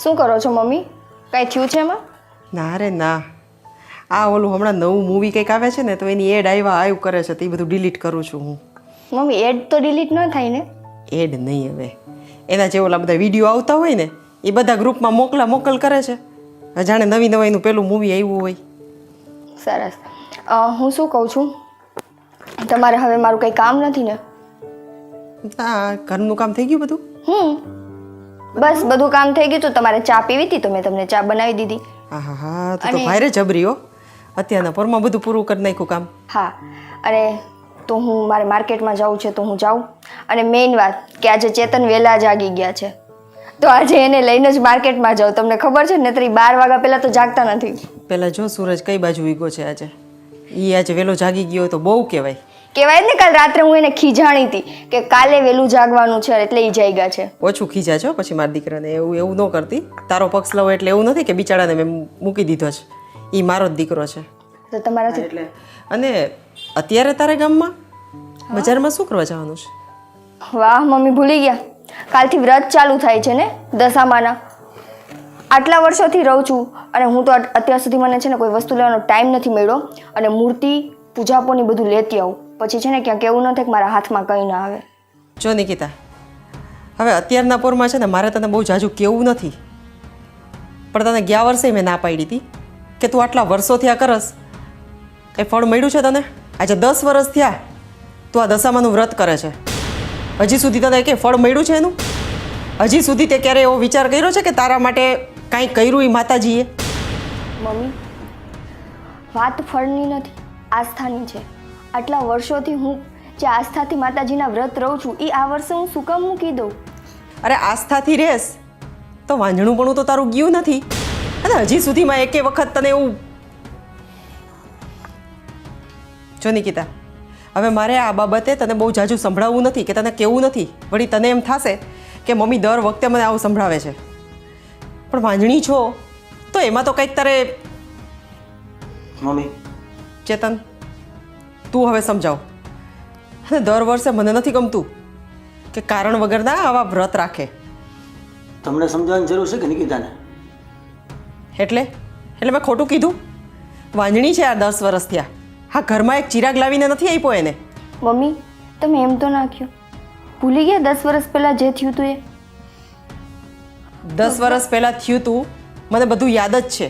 શું કરો છો મમ્મી? કાંઈ થયું છે એમાં? ના રે ના, આ ઓલું હમણાં નવું મૂવી કંઈક આવે છે ને તો એની એડ આવ્યું કરે છે તો એ બધું ડિલીટ કરું છું હું. મમ્મી એડ તો ડિલીટ ન થાય ને? એડ નહીં, હવે એના જે ઓલા બધા વિડીયો આવતા હોય ને એ બધા ગ્રુપમાં મોકલ કરે છે. જાણે નવીનું પેલું મૂવી આવ્યું હોય. સરસ. હું શું કહું છું, તમારે હવે મારું કંઈ કામ નથી ને? હા, ઘરનું કામ થઈ ગયું બધું? બસ બધું કામ થઈ ગયું. તો તમારે ચા પીવી હતી તો મેં તમને ચા બનાવી દીધી. હા, તો ભાઈરે જબરી હો. અત્યારના પરમાં બધું પૂરું કરી નાખ્યું કામ. હા, અને તો હું મારે માર્કેટમાં જવું છે તો હું જાઉં. અને મેઇન વાત કે આજે ચેતન વહેલા જાગી ગયા છે તો આજે એને લઈને જ માર્કેટમાં જાઉં. તમને ખબર છે ને, 12 વાગ્યા પહેલાં તો જાગતા નથી. પહેલાં જો સૂરજ કઈ બાજુ વીગો છે આજે. એ આજે વહેલો જાગી ગયો તો બહુ કહેવાય. કહેવાય ને, કાલ રાત્રે હું એને ખીજાણી હતી કે કાલે વહેલું જાગવાનું છે એટલે એ જાગ્યા છે. ઓછું ખીજા છો પછી મારા દીકરાને. એવું ન કરતી. તારો પક્ષ લવો એટલે એવું નથી કે બિચારાને મેં મૂકી દીધો છે. એ મારો જ દીકરો છે. તો તમારાથી એટલે અને અત્યારે તારે ગામમાં બજારમાં શું કરવા જવાનું છે? વાહ મમ્મી, ભૂલી ગયા. કાલથી વ્રત ચાલુ થાય છે ને દશામાના. આટલા વર્ષોથી રહું છું અને હું તો અત્યાર સુધી મને છે ને કોઈ વસ્તુ લેવાનો ટાઈમ નથી મળ્યો. અને મૂર્તિ પૂજાપોની બધું લેતી આવું પછી છે ને ક્યાંક એવું ન થાય કે મારા હાથમાં કંઈ ના આવે. જો નિકિતા, હવે અત્યારના પોરમાં છે ને મારે તને બહુ જાજુ કેવું નથી, પણ તને ગયા વર્ષે મેં ના પાડી હતી કે તું આટલા વર્ષોથી આ કરસ, કંઈ ફળ મળ્યું છે તને? આજે 10 વર્ષ થયા તું આ દશામાનું વ્રત કરે છે, હજી સુધી તને કે ફળ મળ્યું છે એનું? હજી સુધી તે ક્યારે એવો વિચાર કર્યો છે કે તારા માટે કાંઈ કર્યું એ માતાજીએ? મમ્મી, વાત ફળની નથી, આસ્થાની છે. આટલા વર્ષોથી હું જે આસ્થાથી માતાજીના વ્રત રહું છું એ આ વર્ષે હું શું કામ મૂકી દઉં? અરે આસ્થાથી રહેશ તો વાંઝણુંપણું તો તારું ગયું નથી. અને હજી સુધીમાં એકે વખત તને એવું... જો નિકિતા, હવે મારે આ બાબતે તને બહુ જાજુ સંભળાવવું નથી કે તને કેવું નથી. વળી તને એમ થશે કે મમ્મી દર વખતે મને આવું સંભળાવે છે, પણ વાંઝણી છો તો એમાં તો કંઈક તારે... મમ્મી, ચેતન, તું હવે સમજાવ. અને દર વર્ષે મને નથી ગમતું કે કારણ વગરના આવા વ્રત રાખે. તમને સમજાવવાની જરૂર છે કે નિકિતાને? એટલે મેં ખોટું કીધું? વાંઝણી છે આ 10 વર્ષ થયા. હા, ઘરમાં એક ચિરાગ લાવીને નથી આપ્યો એને. મમ્મી, તમે એમ તો નાખ્યું, ભૂલી ગયા 10 વર્ષ પહેલાં જે થયું હતું એ? 10 વર્ષ પહેલાં થયું તું મને બધું યાદ જ છે,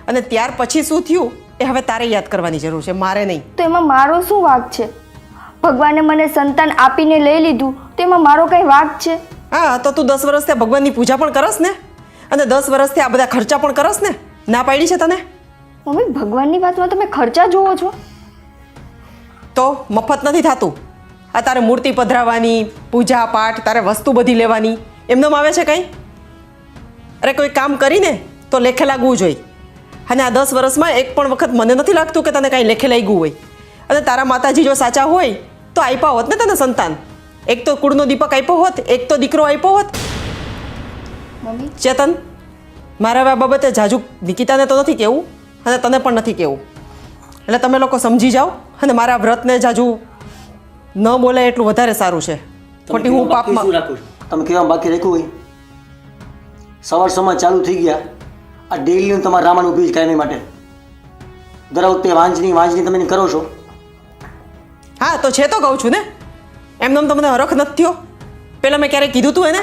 અને ત્યાર પછી શું થયું એ હવે તારે યાદ કરવાની જરૂર છે, મારે નહીં. તો એમાં મારો શું વાંક છે? ભગવાને મને સંતાન આપીને લઈ લીધું તો એમાં મારો કઈ વાંક છે? હા, તો તું 10 વર્ષથી ભગવાનની પૂજા પણ કરસ ને, અને 10 વર્ષથી આ બધા ખર્ચા પણ કરસ ને. ના પાડી છે તને? મમ્મી, ભગવાનની વાતમાં તમે ખર્ચા જોવો છો? તો મફત નથી થતું. આ તારે મૂર્તિ પધરાવવાની, પૂજા પાઠ, તારે વસ્તુ બધી લેવાની, એમનેમ આવે છે કંઈ? અરે કોઈ કામ કરીને તો લેખે લાગવું જોઈએ. અને આ 10 વર્ષમાં એક પણ વખત મને નથી લાગતું કે તને કાંઈ લેખે લાગ્યું હોય. અને તારા માતાજી જો સાચા હોય તો આપ્યા હોત ને તને સંતાન. એક તો કુળનો દીપક આપ્યો હોત, એક તો દીકરો આપ્યો હોત. મમ્મી, ચેતન, મારા આ બાબતે જાજુ નિકિતાને તો નથી કહેવું અને તને પણ નથી કહેવું. એટલે તમે લોકો સમજી જાઓ અને મારા વ્રતને જાજુ ન બોલે એટલું વધારે સારું છે. ખોટી હું પાપમાં... શું રાખું છું? તમે કહેવા બાકી રાખ્યું હોય? સવાર સમાજ ચાલુ થઈ ગયા. આ ડેઈલીનું તમારે રામાયણ ઊભી જ કાયમી માટે. દર વખતે વાંચની તમે કરો છો. હા, તો છે તો કહું છું ને. એમને તમને હરખ નથી થયો? પહેલાં મેં ક્યારેય કીધું તું એને?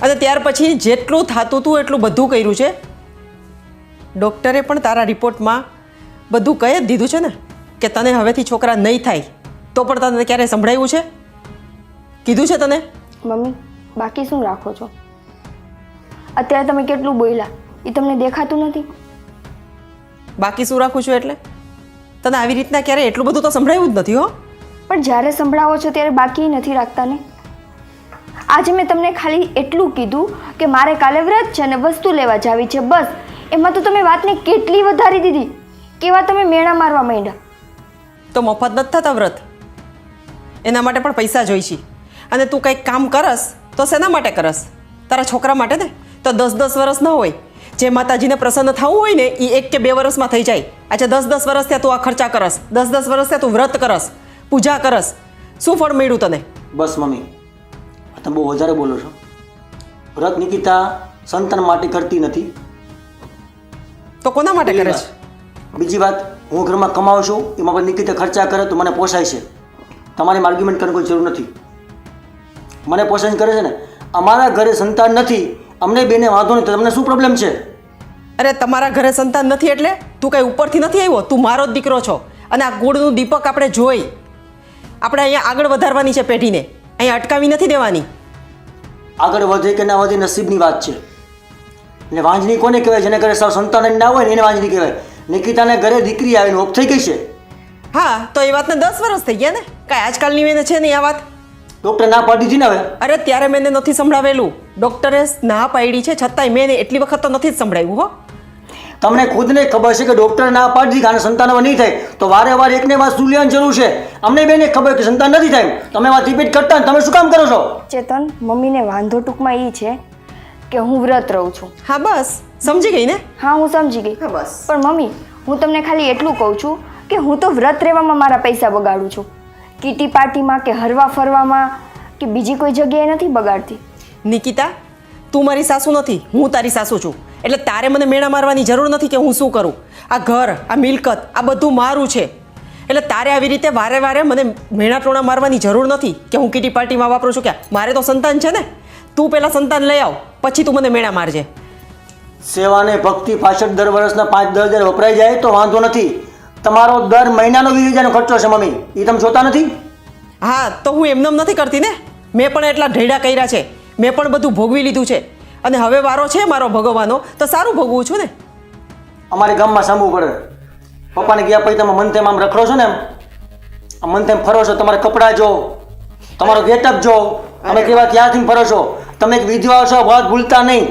અને ત્યાર પછી જેટલું થતું હતું એટલું બધું કર્યું છે. ડૉક્ટરે પણ તારા રિપોર્ટમાં બધું કહી જ દીધું છે ને કે તને હવેથી છોકરા નહીં થાય. તો પણ તને ક્યારેય સંભળાવ્યું છે? કીધું છે તને? મમ્મી, બાકી શું રાખો છો? અત્યારે તમે કેટલું બોલ્યા એ તમને દેખાતું નથી? બાકી શું રાખું છું એટલે? તને આવી રીતના ક્યારેય એટલું બધું તો સંભળાવ્યું જ નથી હો. પણ જ્યારે સંભળાવો છો ત્યારે બાકી નથી રાખતા ને. આજે મેં તમને ખાલી એટલું કીધું કે મારે કાલે વ્રત છે અને વસ્તુ લેવા જાવી છે, બસ. એમાં તો તમે વાતને કેટલી વધારી દીધી. કેવા તમે મેણા મારવા માંડ્યા. તો મફત નથી થતા વ્રત, એના માટે પણ પૈસા જોઈશે. અને તું કંઈક કામ કરસ તો શેના માટે કરસ? તારા છોકરા માટે ને. તો 10-10 વર્ષ ન હોય. જે માતાજીને પ્રસન્ન થવું હોય ને એ 1 કે 2 વર્ષમાં થઈ જાય. આજે 10-10 વર્ષ ત્યાં તું આ ખર્ચા કરસ, 10-10 વર્ષ ત્યાં તું વ્રત કરસ, પૂજા કરસ. શું ફળ મળ્યું તને? બસ મમ્મી, તમે બહુ વધારે બોલો છો. વ્રત નિકિતા સંતાન માટે કરતી નથી. તો કોના માટે કરે છે? બીજી વાત, હું ઘરમાં કમાઉં છું, એમાં પણ નિકિતા ખર્ચા કરે તો મને પોસાય છે. તમારે આર્ગ્યુમેન્ટ કરવાની કોઈ જરૂર નથી. મને પોસાય કરે છે ને. અમારા ઘરે સંતાન નથી, અમને બેને વાંધો નહીં, તો તમને શું પ્રોબ્લેમ છે? અરે તમારા ઘરે સંતાન નથી એટલે તું કઈ ઉપરથી નથી આવ્યો, તું મારો જ દીકરો છો. અને આ ગુડનું દીપક આપણે જોઈ, આપણે અહીંયા આગળ વધારવાની છે પેઢીને, અહીંયા અટકાવી નથી દેવાની. આગળ વધે કે ના વધે નસીબની વાત છે. એટલે વાંજણી કોને કહેવાય? જેને ઘરે સાવ સંતાન જ ના હોય ને એને વાંજણી કહેવાય. નિકિતાને ઘરે દીકરી આવીને ઓફ થઈ ગઈ છે. હા તો એ વાતને 10 વર્ષ થઈ ગયા ને, કાંઈ આજકાલની મેને છે નહીં આ વાત. ડૉક્ટર ના પાડી દીધી ને હવે. અરે ત્યારે મેં એને નથી સંભળાવેલું, ડૉક્ટરે ના પાડી છે છતાંય મેં એને એટલી વખત તો નથી જ સંભળાવ્યું હો. તમને ખુદને ખબર છે કે ડૉક્ટર ના પાડી દીધી, આને સંતાન હવે નહીં થાય, તો વારે વારે એકને વાત શું લેવાની જરૂર છે? અમને બેને ખબર કે સંતાન નથી થાય, તમે વાત રિપીટ કરતા ને તમે શું કામ કરો છો? ચેતન, મમ્મીને વાંધો ટૂંકમાં એ છે કે હું વ્રત રહું છું. હા બસ સમજી ગઈ ને? હા હું સમજી ગઈ. હા બસ. પણ મમ્મી, હું તમને ખાલી એટલું કહું છું કે હું તો વ્રત રહેવામાં મારા પૈસા બગાડું છું. કીટી પાર્ટીમાં કે હરવા ફરવામાં કે બીજી કોઈ જગ્યાએ નથી બગાડતી. નિકિતા, તું મારી સાસુ નથી, હું તારી સાસુ છું. એટલે તારે મને મેણા મારવાની જરૂર નથી કે હું શું કરું. આ ઘર, આ મિલકત, આ બધું મારું છે. એટલે તારે આવી રીતે વારે વારે મને મેણા ટોણા મારવાની જરૂર નથી કે હું કીટી પાર્ટીમાં વાપરું છું. ક્યાં મારે તો સંતાન છે ને. તું પહેલાં સંતાન લઈ આવ, પછી તું મને મેણા મારજે. સેવાને ભક્તિ પાછળ દર વર્ષના 5-10 હજાર વપરાઈ જાય તો વાંધો નથી. તમારો દર મહિનાનો 20,000નો ખર્ચો છે મમ્મી, એ તમે જોતા નથી? હા તો હું એમનેમ નથી કરતી ને, મેં પણ એટલા ઢેડા કર્યા છે, મેં પણ બધું ભોગવી લીધું છે. અને હવે વારો છે મારો ભોગવવાનો, તો સારું ભોગવું છું ને. અમારે ગામમાં સાંભળવું પડે. પપ્પાને ગયા પછી તમે મન તેમ આમ રખડો છો ને, આમ મન તેમ ફરો છો. તમારા કપડાં જો, તમારો ગેટઅપ જો, તમે કેવા ત્યાંથી ફરો છો. તમે એક વિધવા છો, વાત ભૂલતા નહીં.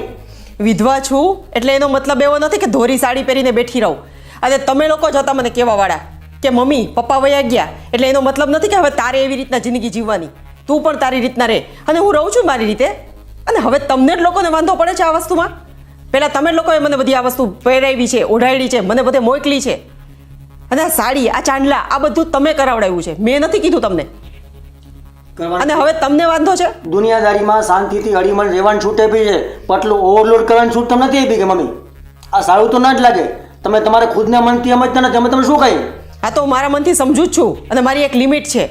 વિધવા છું એટલે એનો મતલબ એવો નથી કે ધોરી સાડી પહેરીને બેઠી રહું. અને તમે લોકો જ હતા મને કહેવાવાળા કે મમ્મી પપ્પા વયા ગયા એટલે એનો મતલબ નથી કે હવે તારે એવી રીતના જિંદગી જીવવાની. તું પણ તારી રીતના રહે અને હું રહું છું મારી રીતે. અને હવે તમને જ લોકોને વાંધો પડે છે આ વસ્તુમાં? પહેલાં તમે જ લોકોએ મને બધી આ વસ્તુ પહેરાવી છે, ઓઢાડી છે, મને બધે મોકલી છે. અને આ સાડી, આ ચાંદલા, આ બધું તમે કરાવડાવ્યું છે, મેં નથી કીધું તમને. અને હવે તમને વાંધો છે? દુનિયાદારીમાં શાંતિથી હળીમળી રહેવાની છૂટ આપી છે, પટલું ઓવરલોડ કરવાની છૂટ તમને નથી આપી કે મમ્મી આ સારું તો ના જ લાગે. તમે તમારા ખુદના મનથી સમજતા નથી, અમે તમે શું કહી? હા તો હું મારા મનથી સમજુ જ છું અને મારી એક લિમિટ છે.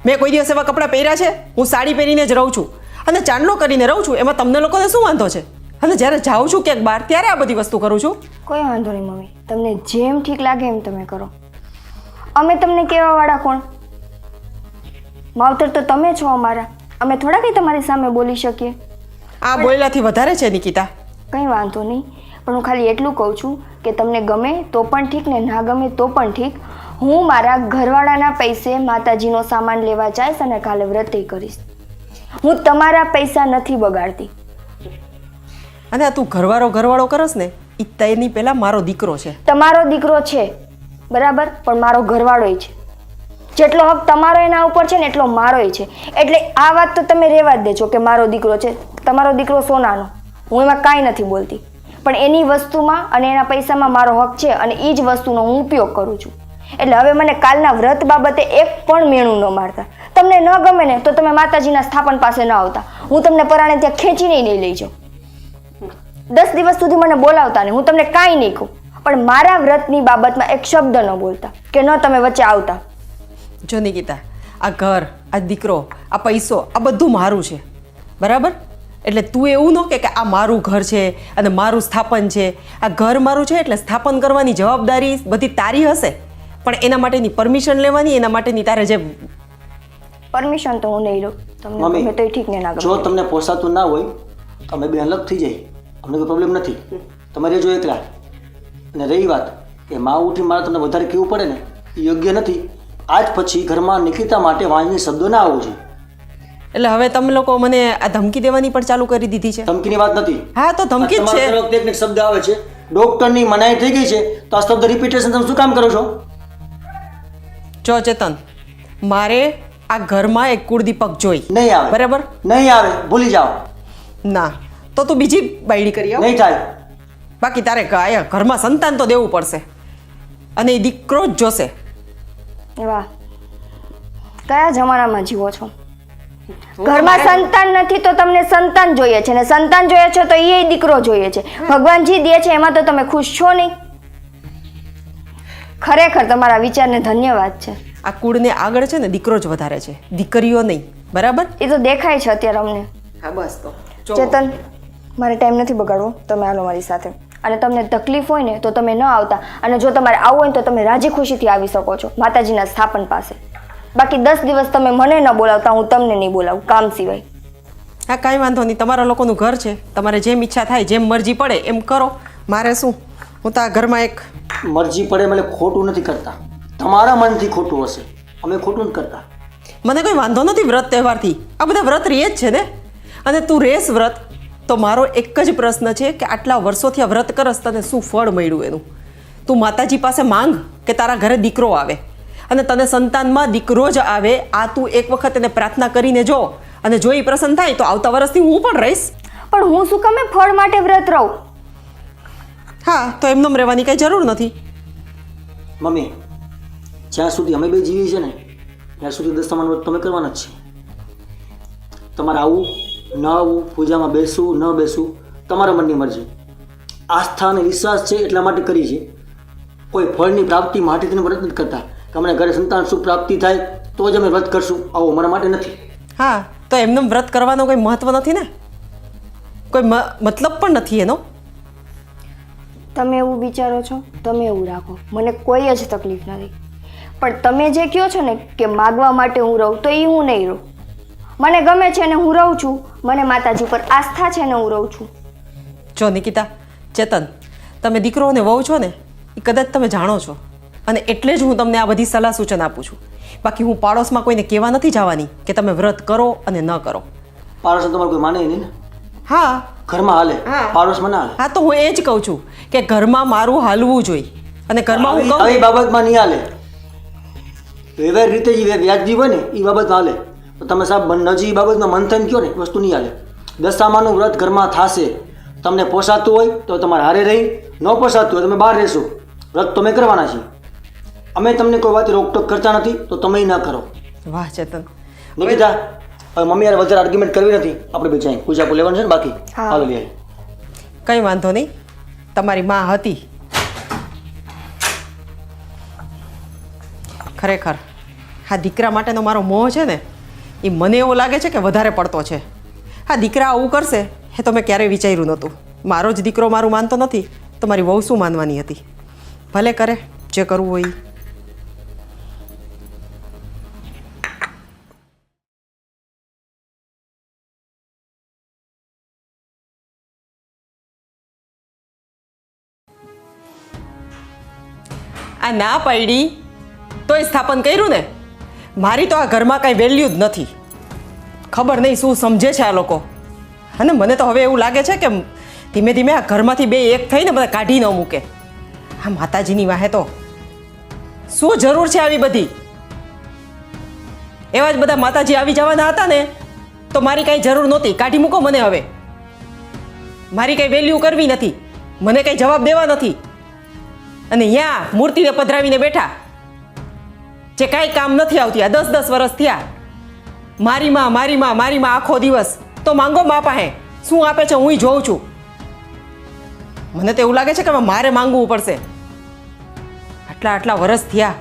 મેં કોઈ દિવસ એવા કપડાં પહેર્યા છે? હું સાડી પહેરીને જ રહું છું અને ચાંદલો કરીને રહું છું. એમાં તમને લોકોને શું વાંધો છે? અને જ્યારે જાઉં છું ક્યાંક બહાર ત્યારે આ બધી વસ્તુ કરું છું. કોઈ વાંધો નહીં મમ્મી, તમને જેમ ઠીક લાગે એમ તમે કરો. અમે તમને કહેવાવાળા કોણ? માવતર તો તમે છો અમારા. અમે થોડા કંઈ તમારી સામે બોલી શકીએ. આ બોયલાથી વધારે છે નિકિતા. કંઈ વાંધો નહીં, પણ હું ખાલી એટલું કહું છું કે તમને ગમે તો પણ ઠીક ને ના ગમે તો પણ ઠીક, હું મારા ઘરવાળાના પૈસે માતાજીનો સામાન લેવા જઈશ અને કાલે વ્રતે કરીશ. હું તમારા પૈસા નથી બગાડતી. અને આ તું ઘરવાળો કરસ ને, એ તેની પહેલાં મારો દીકરો છે. તમારો દીકરો છે બરાબર, પણ મારો ઘરવાળોય છે. જેટલો હક તમારો એના ઉપર છે ને એટલો મારોય છે. એટલે આ વાત તો તમે રહેવા જ દેજો કે મારો દીકરો છે. તમારો દીકરો સોનાનો, હું એમાં કાંઈ નથી બોલતી, પણ એની વસ્તુમાં અને એના પૈસામાં મારો હક છે અને એ જ વસ્તુનો હું ઉપયોગ કરું છું. એટલે હવે મને કાલના વ્રત બાબતે એક પણ મેણું ન મારતા. તમને ન ગમે ને તો તમે માતાજીના સ્થાપન પાસે ન આવતા. હું તમને પરાણે ત્યાં ખેંચીને નહીં લઈ જાઉં. 10 દિવસ સુધી મને બોલાવતા નહીં, હું તમને કાંઈ નહીં કહું, પણ મારા વ્રતની બાબતમાં એક શબ્દ ન બોલતા કે ન તમે વચ્ચે આવતા. જો નિકિતા, આ ઘર, આ દીકરો, આ પૈસો, આ બધું મારું છે બરાબર. એટલે તું એવું ન કે આ મારું ઘર છે અને મારું સ્થાપન છે. આ ઘર મારું છે એટલે સ્થાપન કરવાની જવાબદારી બધી તારી હશે, પણ એના માટેની પરમિશન લેવાની, એના માટેની તારે જે પરમિશન તો હું નહીં લઉં. તમને મમ્મી, ગમે તો ઠીક ને ના જો ગમે. તમને પોસાતું ના હોય તો અમે બે અલગ થઈ જાય, અમને કોઈ પ્રોબ્લેમ નથી. તમારે જો એકલા. અને રહી વાત કે માં ઉઠી મારે તમને વધારે કહેવું પડે ને, એ યોગ્ય નથી. આજ પછી ઘરમાં નિકિતા માટે વાંચની શબ્દો ના આવવું જોઈએ. એટલે હવે તમે લોકો મને આ ધમકી દેવાની પણ ચાલુ કરી દીધી છે. ધમકીની વાત નથી. હા તો ધમકી જ છે. તમારા તરફથી એક ને એક શબ્દ આવે છે, ડોક્ટરની મનાઈ થઈ ગઈ છે, તો આ શબ્દ રિપીટેશન તમે શું કામ કરો છો? જો ચેતન, મારે આ ઘરમાં એક કુળદીપક જોઈ. નહીં આવે. બરાબર? નહીં આવે, ભૂલી જાઓ. ના તો તું બીજી બાયડી કરી આવ. નહીં થાય. બાકી તારે આયા ઘરમાં સંતાન તો દેવું પડશે અને એ દીકરો જ જોશે. વાહ, કયા જમાનામાં જીવો છો? ઘરમાં સંતાન નથી તો તમને સંતાન જોઈએ છે ને સંતાન જોઈએ છે તો એ દીકરો જોઈએ છે. ભગવાનજી દે છે એમાં તો તમે ખુશ છો નહીં. ખરેખર તમારા વિચારને ધન્યવાદ છે. આ કુળને આગળ છે ને દીકરો જ વધારે છે, દીકરીઓ નહીં. બરાબર? એ તો દેખાય છે અત્યારે અમને. હા બસ તો ચેતન, મારે ટાઈમ નથી બગાડવો, તમે હાલો મારી સાથે. અને તમને તકલીફ હોય ને તો તમે ન આવતા, અને જો તમારે આવવું હોય ને તો તમે રાજી ખુશીથી આવી શકો છો માતાજીના સ્થાપન પાસે. બાકી 10 દિવસ તમે મને ન બોલાવતા, હું તમને નહીં બોલાવું કામ સિવાય. હા કાંઈ વાંધો નહીં, તમારા લોકોનું ઘર છે, તમારે જેમ ઈચ્છા થાય જેમ મરજી પડે એમ કરો. મારે શું, હું તો આ ઘરમાં એક મરજી પડે એટલે ખોટું નથી કરતા, તમારા મનથી ખોટું હશે, અમે ખોટું નથી કરતા. મને કોઈ વાંધો નથી વ્રત તહેવારથી, આ બધા વ્રત રહે જ છે ને. અને તું રેસ વ્રત તો મારો એક જ પ્રશ્ન છે કે આટલા વર્ષોથી આ વ્રત કરસ તને શું ફળ મળ્યું એનું? તું માતાજી પાસે માંગ કે તારા ઘરે દીકરો આવે અને તને સંતાનમાં દીકરો જ આવે. આ તું એક વખત એને પ્રાર્થના કરીને જો, અને જો એ પ્રસન્ન થાય તો આવતા વર્ષથી હું પણ રહીશ. પણ હું શું કામે ફળ માટે વ્રત રહું? હા તો એમનેમ રહેવાની કંઈ જરૂર નથી. મમ્મી, જ્યાં સુધી અમે બે જીવી છે ને ત્યાં સુધી દશામાનું વ્રત તમે કરવાના જ છે. તમારે આવું ન આવવું, પૂજામાં બેસવું ન બેસવું તમારા મનની મરજી. આસ્થા અને વિશ્વાસ છે એટલા માટે કરી છે. કોઈ ફળની પ્રાપ્તિ માટે તેને વ્રત નથી કરતા કે અમને ઘરે સંતાન સુખ પ્રાપ્તિ થાય તો જ અમે વ્રત કરશું, આવું અમારા માટે નથી. હા તો એમનેમ વ્રત કરવાનો કોઈ મહત્વ નથી ને, કોઈ મતલબ પણ નથી એનો. તમે એવું વિચારો છો, તમે એવું રાખો, મને કોઈ જ તકલીફ નથી. પણ તમે જે કહો છો ને કે માગવા માટે હું રહું, તો એ હું નહીં રહું. મને ગમે છે ને હું રહું છું, મને માતાજી પર આસ્થા છે ને હું રહું છું. જો નિકિતા, ચેતન, તમે દીકરો અને વહુ છો ને એ કદાચ તમે જાણો છો, અને એટલે જ હું તમને આ બધી સલાહ સૂચન આપું છું. બાકી હું પાડોશમાં કોઈને કહેવા નથી જવાની કે તમે વ્રત કરો અને ન કરો. પાડોશ તમારે કોઈ માને નહીં ને? હા ઘરમાં હાલે, પાડોશમાં ના હાલે. હા તો હું એ જ કહું છું કે ઘરમાં મારું હાલવું જોઈએ, અને ઘરમાં હું કહું આવી બાબતમાં નહીં હાલે. વ્યવહાર રીતે જે વ્યાજબી હોય ને એ બાબતમાં હાલે. તો તમે સાહેબ નજી એ બાબતમાં મંથન કહો ને એ વસ્તુ નહીં હાલે. દશામાનું વ્રત ઘરમાં થશે, તમને પોસાતું હોય તો તમારે હારે રહી, ન પોસાતું હોય તમે બહાર રહેશો. વ્રત તમે કરવાના છે, અમે તમને કોઈ વાત રોકટોક કરતા નથી, તો તમે ના કરો. વાહ ચેતન. નિકિતા, હવે મમ્મી યાર વધારે આર્ગ્યુમેન્ટ કરવી નથી, આપણે બે જાય પૂજા પર લેવાનું છે ને બાકી. હા. હાલો લે. કંઈ વાંધો નહીં, તમારી માં હતી. ખરેખર આ દીકરા માટેનો મારો મોહ છે ને એ મને એવો લાગે છે કે વધારે પડતો છે. આ દીકરા આવું કરશે એ તો મેં ક્યારેય વિચાર્યું નહોતું. મારો જ દીકરો મારું માનતો નથી તો મારી વહુ શું માનવાની હતી? ભલે કરે જે કરવું હોય. આ ના પાડી તોય સ્થાપન કર્યું ને. મારી તો આ ઘરમાં કાંઈ વેલ્યુ જ નથી. ખબર નહીં શું સમજે છે આ લોકો. અને મને તો હવે એવું લાગે છે કે ધીમે ધીમે આ ઘરમાંથી બે એક થઈને બધા કાઢી ન મૂકે. આ માતાજીની વાહે તો શું જરૂર છે આવી બધી? એવા જ બધા માતાજી આવી જવાના હતા ને તો મારી કાંઈ જરૂર નહોતી. કાઢી મૂકો મને હવે. મારી કાંઈ વેલ્યુ કરવી નથી, મને કાંઈ જવાબ દેવા નથી. અને અહીંયા મૂર્તિને પધરાવીને બેઠા જે કાંઈ કામ નથી આવતી. આ 10-10 વર્ષ થયા. મારી માં આખો દિવસ. તો માંગો મા પાસે શું આપે છે હું જોઉં છું. મને તો એવું લાગે છે કે મારે માંગવું પડશે. આટલા વર્ષ થયા.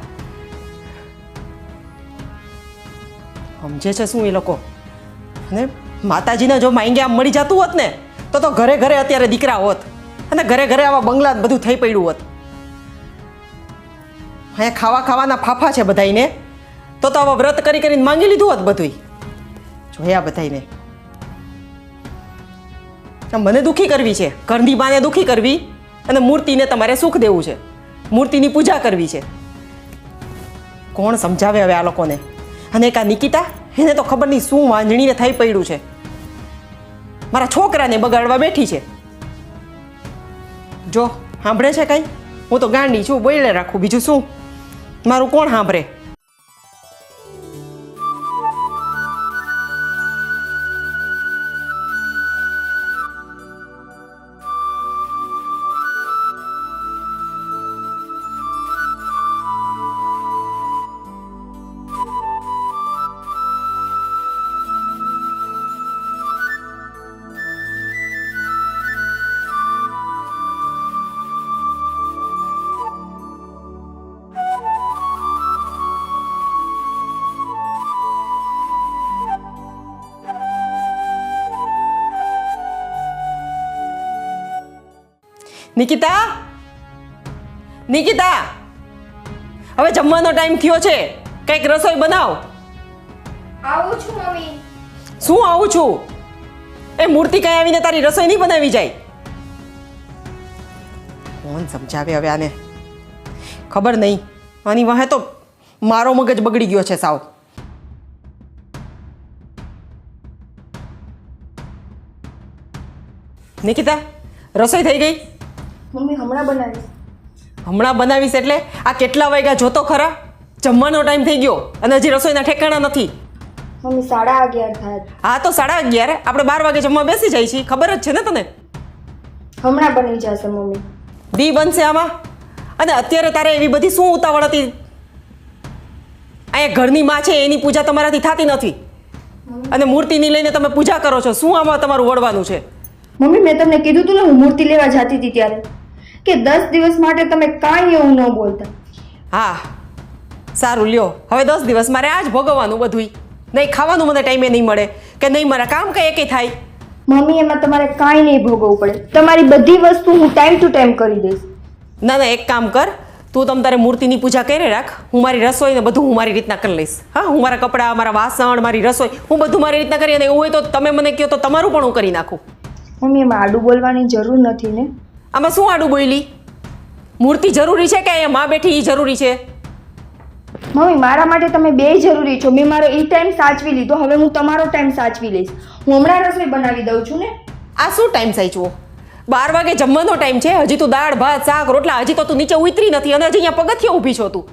સમજે છે શું એ લોકો? અને માતાજીને જો માંગ્યા મળી જતું હોત ને તો ઘરે ઘરે અત્યારે દીકરા હોત, અને ઘરે ઘરે આવા બંગલા બધું થઈ પડ્યું હોત. અહીંયા ખાવાના ફાફા છે બધાઈને, તો આવા વ્રત કરીને માંગી લીધું હોત બધું. જોયા બધાઈને. મને દુઃખી કરવી છે, ઘરની માને દુઃખી કરવી, અને મૂર્તિને તમારે સુખ દેવું છે, મૂર્તિની પૂજા કરવી છે. કોણ સમજાવે હવે આ લોકોને? અને એક આ નિકિતા, એને તો ખબર નહીં શું વાંજણીને થઈ પડ્યું છે. મારા છોકરાને બગાડવા બેઠી છે. જો સાંભળે છે કંઈ? હું તો ગાંડી છું, બોલે રાખું, બીજું શું? મારું કોણ સાંભળે? નિકિતા, નિકિતા, હવે જમવાનો ટાઈમ થયો છે, કંઈક રસોઈ બનાવ. આવું છું મમ્મી. શું આવું છું? એ મૂર્તિ કઈ આવીને તારી રસોઈ નહીં બનાવી જાય. કોણ સમજાવે હવે આને? ખબર નહીં, આની વાહે તો મારો મગજ બગડી ગયો છે સાવ. નિકિતા, રસોઈ થઈ ગઈ? મમ્મી હમણાં બનાવીશ. હમણાં બનાવીશ એટલે આ કેટલા વાગ્યા જોતો ખરા? જમવાનો ટાઈમ થઈ ગયો અને હજી રસોઈના ઠેકાણા નથી. મમ્મી 11:30 થાય. હા તો 11:30. આપણે 12 વાગે જમવા બેસી જાય છીએ, ખબર જ છે ને તને? હમણાં બની જશે મમ્મી. દી બનશે આમાં. અને અત્યારે તારે એવી બધી શું ઉતાવળ હતી? અહીંયા ઘરની માં છે એની પૂજા તમારાથી થતી નથી અને મૂર્તિની લઈને તમે પૂજા કરો છો. શું આમાં તમારું વળવાનું છે? મમ્મી મેં તમને કીધું તું ને હું મૂર્તિ લેવા જતી હતી ત્યારે કે 10 દિવસ માટે તમે કાંઈ એવું ન બોલતા. હા સારું લ્યો, હવે 10 દિવસ મારે આ જ ભોગવવાનું બધુંય. નહીં ખાવાનું મને ટાઈમે નહીં મળે કે નહીં મારા કામ કંઈ એકે થાય. મમ્મી એમાં તમારે કાંઈ નહીં ભોગવવું પડે. તમારી બધી વસ્તુ હું ટાઈમ ટુ ટાઈમ કરી દઈશ. ના ના, એક કામ કર, તું તમ તારે મૂર્તિની પૂજા કરી રાખ. હું મારી રસોઈ ને બધું હું મારી રીતના કરી લઈશ. હા, હું મારા કપડાં, મારા વાસણ, મારી રસોઈ હું બધું મારી રીતના કરી, અને એવું હોય તો તમે મને કહો તો તમારું પણ હું કરી નાખું. મમ્મી એમાં આડું બોલવાની જરૂર નથી ને. આમાં શું આડું બોલી? મૂર્તિ જરૂરી છે કે અહીંયા માં બેઠી એ જરૂરી છે? મમ્મી મારા માટે તમે બે જરૂરી છો. મેં મારો એ ટાઈમ સાચવી લીધો, હવે હું તમારો ટાઈમ સાચવી લઈશ. હું હમણાં રસોઈ બનાવી દઉં છું ને. આ શું ટાઈમ સાચવો? 12 વાગે જમવાનો ટાઈમ છે, હજી તું દાળ ભાત શાક રોટલા, હજી તો તું નીચે ઉતરી નથી અને હજી અહીંયા પગથિયે ઊભી છો તું.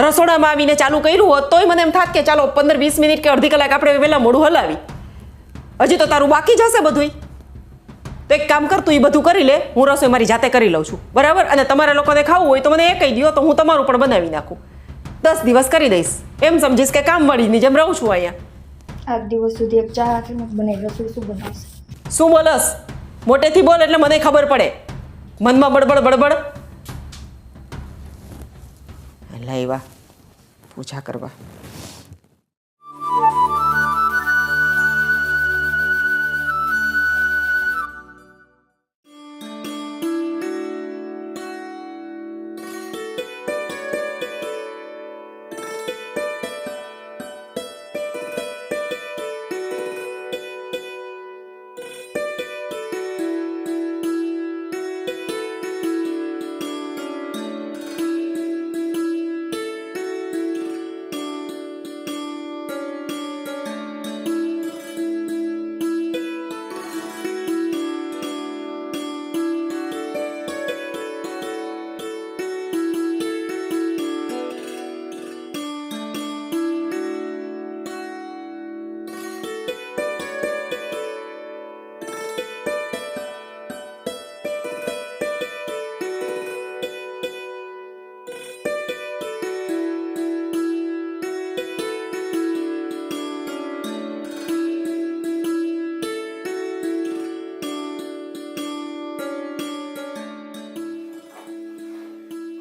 રસોડામાં આવીને ચાલુ કર્યું હોત તોય મને એમ થાત કે ચાલો 15-20 મિનિટ કે અડધી કલાક આપણે વહેલા મોડું હલાવી. હજી તો તારું બાકી જ હશે બધુંય. તો એક કામ કર, તું એ બધું કરી લે, હું રસોઈ મારી જાતે કરી લઉં છું, બરાબર? અને તમારા લોકોને ખાવું હોય તો મને એ કહી દો તો હું તમારું પણ બનાવી નાખું. 10 દિવસ કરી દઈશ, એમ સમજીશ કે કામવાળીની જેમ રહું છું અહીંયા. 8 દિવસ સુધી એક ચા હાથે નથી બનાવી, રસોઈ શું બનાવશે? શું બોલસ? મોટેથી બોલ એટલે મને ખબર પડે. મનમાં બડબડ બડબડ. લાવ્યા પૂજા કરવા.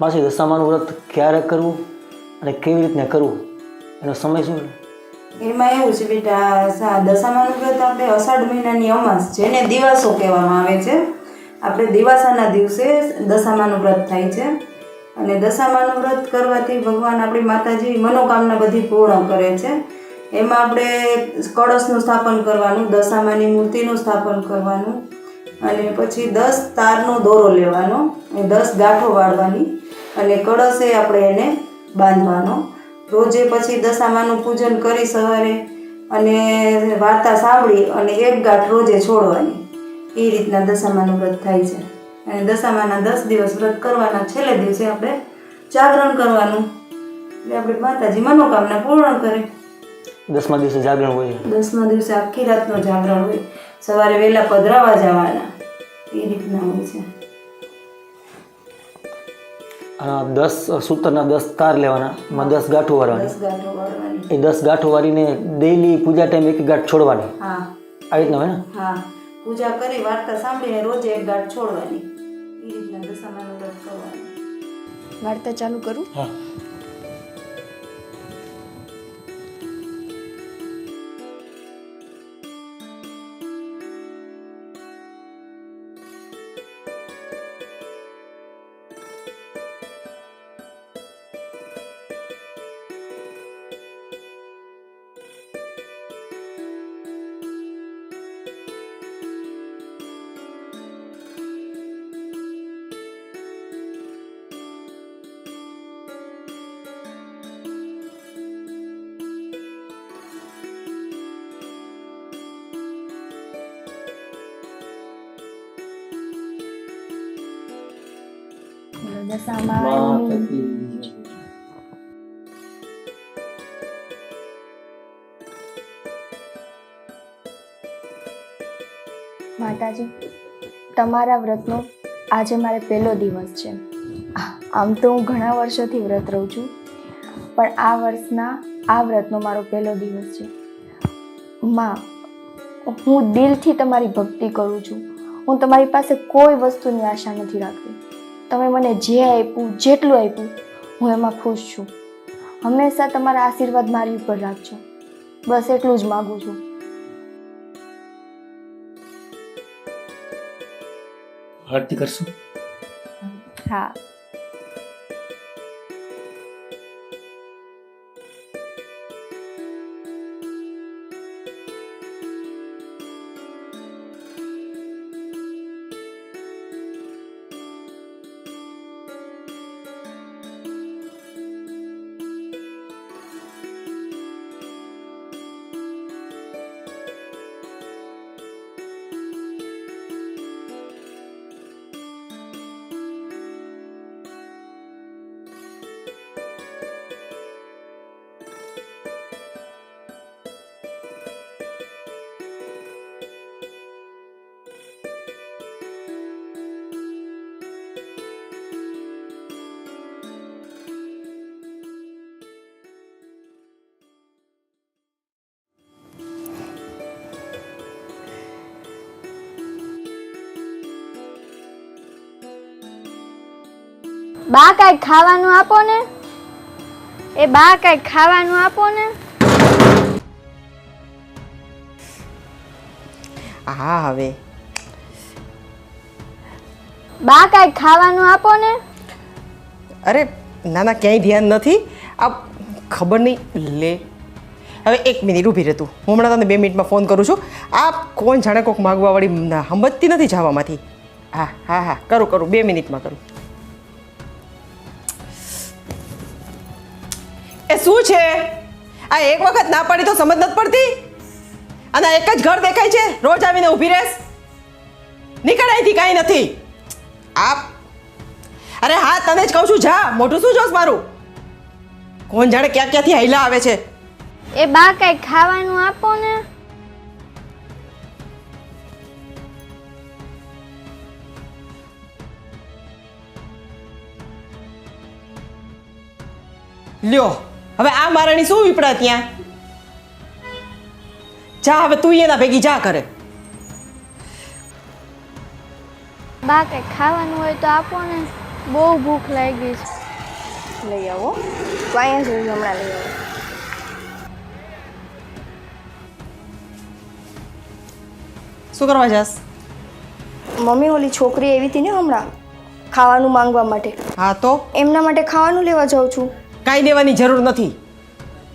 માસી, દશામાનું વ્રત ક્યારે કરવું અને કેવી રીતના કરવું એનો સમય શું? એમાં એવું છે બેટા, દશામાનું વ્રત આપણે અષાઢ મહિનાની અમાસ, જેને દિવાસો કહેવામાં આવે છે, આપણે દિવાસાના દિવસે દશામાનું વ્રત થાય છે. અને દશામાનું વ્રત કરવાથી ભગવાન આપણી માતાજી મનોકામના બધી પૂર્ણ કરે છે. એમાં આપણે કળશનું સ્થાપન કરવાનું, દશામાની મૂર્તિનું સ્થાપન કરવાનું, અને પછી 10 તારનો દોરો લેવાનો, 10 ગાંઠો વાળવાની, અને કળશે આપણે એને બાંધવાનો. રોજે પછી દશામાનું પૂજન કરી સવારે અને વાર્તા સાંભળી અને એક ગાંઠ રોજે છોડવાની. એ રીતના દશામાનું વ્રત થાય છે. અને દશામાના 10 દિવસ વ્રત કરવાના, છેલ્લે દિવસે આપણે જાગરણ કરવાનું, એટલે આપણે માતાજી મનોકામના પૂર્ણ કરે. 10મા દિવસે જાગરણ હોય? 10મા દિવસે આખી રાતનો જાગરણ હોય, સવારે વહેલા પધરાવા જવાના, એ રીતના હોય છે. 10 સૂતરના 10 તાર લેવાના, એમાં 10 ગાંઠો વાળવાની. 10 ગાંઠો વાળવાની. એ 10 ગાંઠો વાળીને ડેઈલી પૂજા ટાઈમ એક ગાંઠ છોડવાની. હા, આ રીતના હોય ને? હા, પૂજા કરી વાર્તા સાંભળીને રોજે એક ગાંઠ છોડવાની. એ રીતના દશામાનું વ્રત કરવાનું. વાર્તા ચાલુ કરું? હા. દશામાની માતાજી, તમારા વ્રતનો આજે મારે પહેલો દિવસ છે. આમ તો હું ઘણા વર્ષોથી વ્રત રહું છું, પણ આ વર્ષના આ વ્રતનો મારો પહેલો દિવસ છે. માં, હું દિલથી તમારી ભક્તિ કરું છું. હું તમારી પાસે કોઈ વસ્તુની આશા નથી રાખતી. તમે મને જે આપ્યું, જેટલું આપ્યું, હું એમાં ખુશ છું. હંમેશા તમારા આશીર્વાદ મારી ઉપર રાખજો. બસ એટલું જ માગું છું. આરતી કરશું. હા. બા કાંઈ ખાવાનું આપો ને. એ બા કાંઈ ખાવાનું આપો ને. હા હવે બા કાંઈ ખાવાનું આપો ને. અરે ના ના, ક્યાંય ધ્યાન નથી. આ ખબર નહીં. લે હવે 1 મિનિટ ઊભી રહેતું, હું હમણાં તને 2 મિનિટમાં ફોન કરું છું. આ કોણ જાણે કોક માગવાવાળી સમજતી નથી જવામાંથી. હા હા હા, કરું 2 મિનિટમાં કરું. એ શું છે આ? એક વખત ના પાડી તો સમજ નથી પડતી. અને એક જ ઘર દેખાય છે, રોજ આવીને ઊભી રહેશ. નીકળ અહીંથી, કાંઈ નથી. અરે હા, તને જ કહું છું, જા. મોઢું શું જોશ મારું? કોણ જાણે ક્યાંથી હાઈલા આવે છે. એ બા કાંઈ ખાવાનું આપો ને. લ્યો, હવે આ મારાની શું વિપડા ત્યાં? જા હવે તું એના ભેગી જા કરે. બા કાંઈ ખાવાનું હોય તો આપો ને. બહુ ભૂખ લાગી છે. લઈ આવો. તો અહીંયા સુધી હમણાં લઈ આવો. શું કરવા જાસ? મમ્મી, ઓલી છોકરી એવી હતી ને હમણાં ખાવાનું માંગવા માટે, હા તો એમના માટે ખાવાનું લેવા જાઉં છું. કાંઈ દેવાની જરૂર નથી.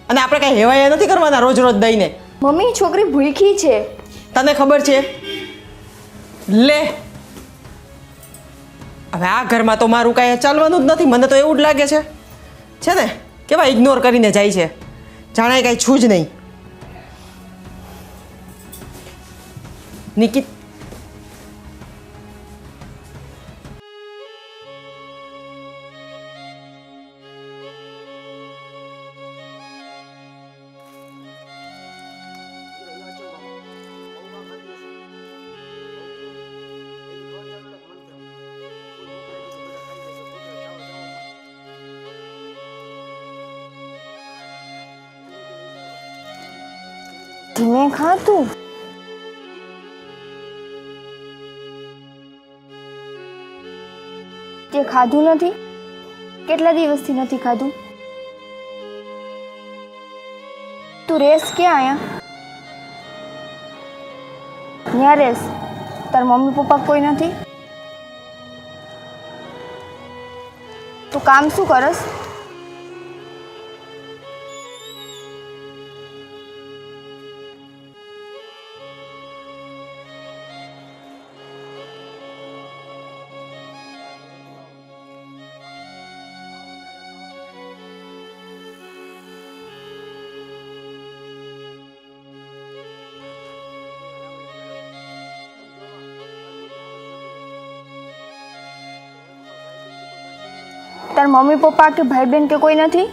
અને આપણે કાંઈ હેવાયા નથી કરવાના રોજ રોજ દઈને. મમ્મી, છોકરી ભૂખી છે. તને ખબર છે? લે, હવે આ ઘરમાં તો મારું કાંઈ ચાલવાનું જ નથી. મને તો એવું જ લાગે છે ને, કેવા ઇગ્નોર કરીને જાય છે, જાણે કાંઈ છું જ નહીં. નિકિત, ધીમે ખા તું. તે ખાધું નથી? કેટલા દિવસથી નથી ખાધું? તું રેસ ક્યાં આયા? ત્યાં રેસ. તાર મમ્મી પપ્પા કોઈ નથી? તું કામ શું કરસ? તાર મમ્મી પપ્પા કે ભાઈ બહેન કે કોઈ નથી?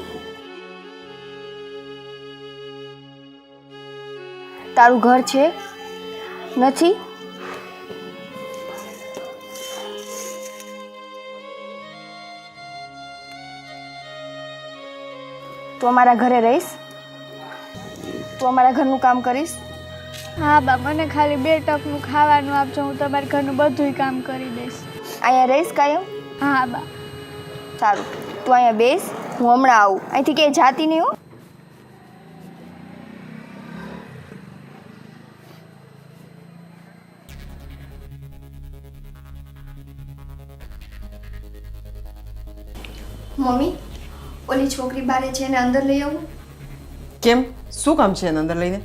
તારું ઘર છે નથી? તું અમારા ઘરે રહીશ? તું અમારા ઘરનું કામ કરીશ? હા બા, મને ખાલી 2 ટકનું ખાવાનું આપજો, હું તમારા ઘરનું બધુંય કામ કરી દઈશ. અહીંયા રહીશ કાયમ? હા બા. સારું, તું અહીંયા બેસ, હું હમણાં આવું. અહીંથી ક્યાંય જાતી નહીં હો. મમ્મી, ઓલી છોકરી બારે છે એને અંદર લઈ આવું? કેમ, શું કામ છે એને અંદર લઈને?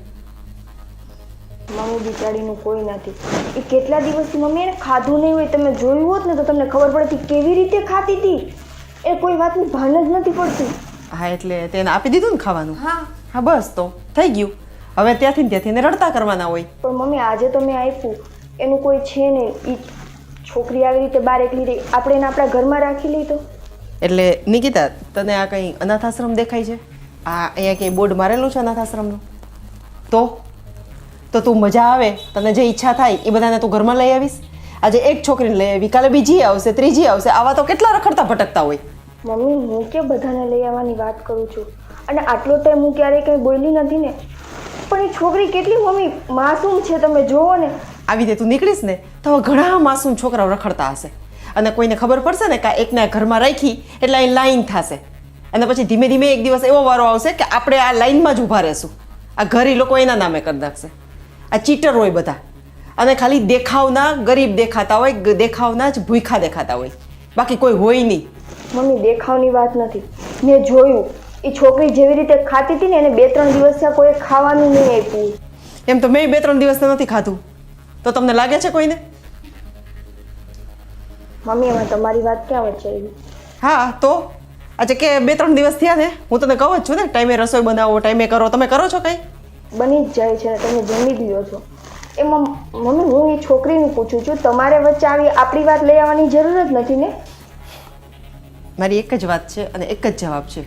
મમ્મી બિચારીનું કોઈ નથી. એ કેટલા દિવસથી મમ્મી એને ખાધું નહીં હોય. તમે જોયું હોત ને તો તમને ખબર પડતી કેવી રીતે ખાતી હતી. એ કોઈ વાતનું ભાન જ નથી પડતું. હા, એટલે તેને આપી દીધું ને ખાવાનું? હા. હા બસ, તો થઈ ગયું. હવે ત્યાંથી ને ત્યાંથી એને રડતા કરવાના હોય. પણ મમ્મી આજે તો મેં આપ્યું, એનું કોઈ છે નહીં. એ છોકરી આવી રીતે બહાર એકલી રહી, આપણે એને આપણા ઘરમાં રાખી લઈ તો? એટલે નિકિતા, તને આ કંઈ અનાથ આશ્રમ દેખાય છે? આ અહીંયા કંઈ બોર્ડ મારેલું છે અનાથ આશ્રમનું? તો તું મજા આવે, તને જે ઈચ્છા થાય એ બધાને તું ઘરમાં લઈ આવીશ? આજે એક છોકરીને લઈ આવી, કાલે બીજી આવશે, ત્રીજી આવશે. આવા તો કેટલા રખડતા ભટકતા હોય. મમ્મી, હું કે બધાને લઈ આવવાની વાત કરું છું, અને આટલો ટાઈમ હું ક્યારેય કંઈ બોલી નથી ને. પણ એ છોકરી કેટલી મમ્મી માસૂમ છે, તમે જુઓ ને. આવી રીતે તું નીકળીશ ને તો હવે ઘણા માસૂમ છોકરાઓ રખડતા હશે, અને કોઈને ખબર પડશે ને કે એકને ઘરમાં રાખી એટલે અહીં લાઈન થશે, અને પછી ધીમે ધીમે એક દિવસ એવો વારો આવશે કે આપણે આ લાઈનમાં જ ઊભા રહેશું. આ ઘરી લોકો એના નામે કરી નાખશે. આ ચીટર હોય બધા, અને ખાલી દેખાવના ગરીબ દેખાતા હોય, દેખાવના જ ભૂખા દેખાતા હોય, બાકી કોઈ હોય નહીં. મમ્મી, દેખાવની વાત નથી. મેં જોયું એ છોકરી જેવી રીતે ખાતી હતી ને, એને 2-3 દિવસ થયા કોઈ ખાવાનું નહીં આપ્યું. એમ તો મેં 2-3 દિવસથી નથી ખાધું. તો તમને લાગે છે કોઈને? મમ્મી, એમાં તમારી વાત ક્યાં વચ્ચે આવી? હા, તો આજે કે 2-3 દિવસ થયા ને, હું તને કહું જ છું ને, ટાઈમે રસોઈ બનાવો, ટાઈમે કરો. તમે કરો છો કંઈ? બની જ જાય છે ને, તમે જમી જ લ્યો છો. એમાં મમ્મી, હું એ છોકરીને પૂછું છું, તમારે વચ્ચે આવી આપણી વાત લઈ આવવાની જરૂર જ નથી ને. મારી એક જ વાત છે અને એક જ જવાબ છે.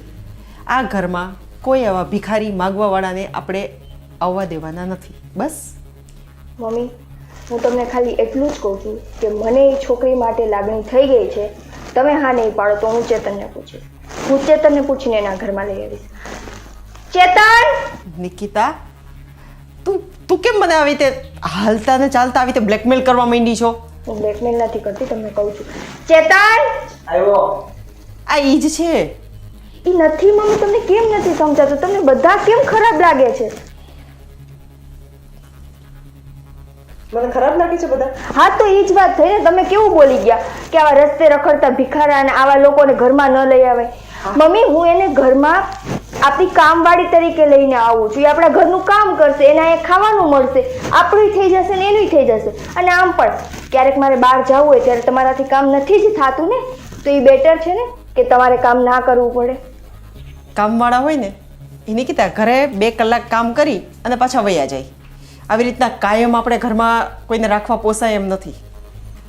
આ ઘરમાં કોઈ આવા ભિખારી માગવાવાળાને આપણે આવવા દેવાના નથી. બસ. મમ્મી, હું તમને ખાલી એટલું જ કહું છું કે મને એ છોકરી માટે લાગણી થઈ ગઈ છે. તમે હા નહીં પાડો તો હું ચેતનને પૂછીશ. હું ચેતનને પૂછીને એના ઘરમાં લઈ આવીશ. ચેતન! નિકિતા, તું કેમ મને આવી રીતે હાલતા ને ચાલતા આવી રીતે બ્લેકમેલ કરવા માંડી છો? હું બ્લેકમેલ નથી કરતી, તમને કહું છું. ચેતન! આવ્યો. આ ઈ જ છે. એ નથી મમ્મી, તમને કેમ નથી સમજાતું? તમને બધા કેમ ખરાબ લાગે છે? મને ખરાબ લાગે છે બધા? હા, તો એ જ વાત થઈ ને. તમે કેવું બોલી ગયા કે આવા રસ્તે રખડતા ભિખારા અને આવા લોકોને ઘરમાં ન લઈ આવે. મમ્મી, હું એને ઘરમાં આપણી કામવાળી તરીકે લઈને આવું છું. એ આપણા ઘરનું કામ કરશે, એને અહીંયા ખાવાનું મળશે, આપણું થઈ જશે ને એનું થઈ જશે. અને આમ પણ ક્યારેક મારે બહાર જવું હોય ત્યારે તમારાથી કામ નથી જ થતું ને, તો એ બેટર છે ને કે તમારે કામ ના કરવું પડે. કામવાળા હોય ને એ નિકિતા ઘરે 2 કલાક કામ કરી અને પાછા વયા જાય. આવી રીતના કાયમ આપણે ઘરમાં કોઈને રાખવા પોસાય એમ નથી,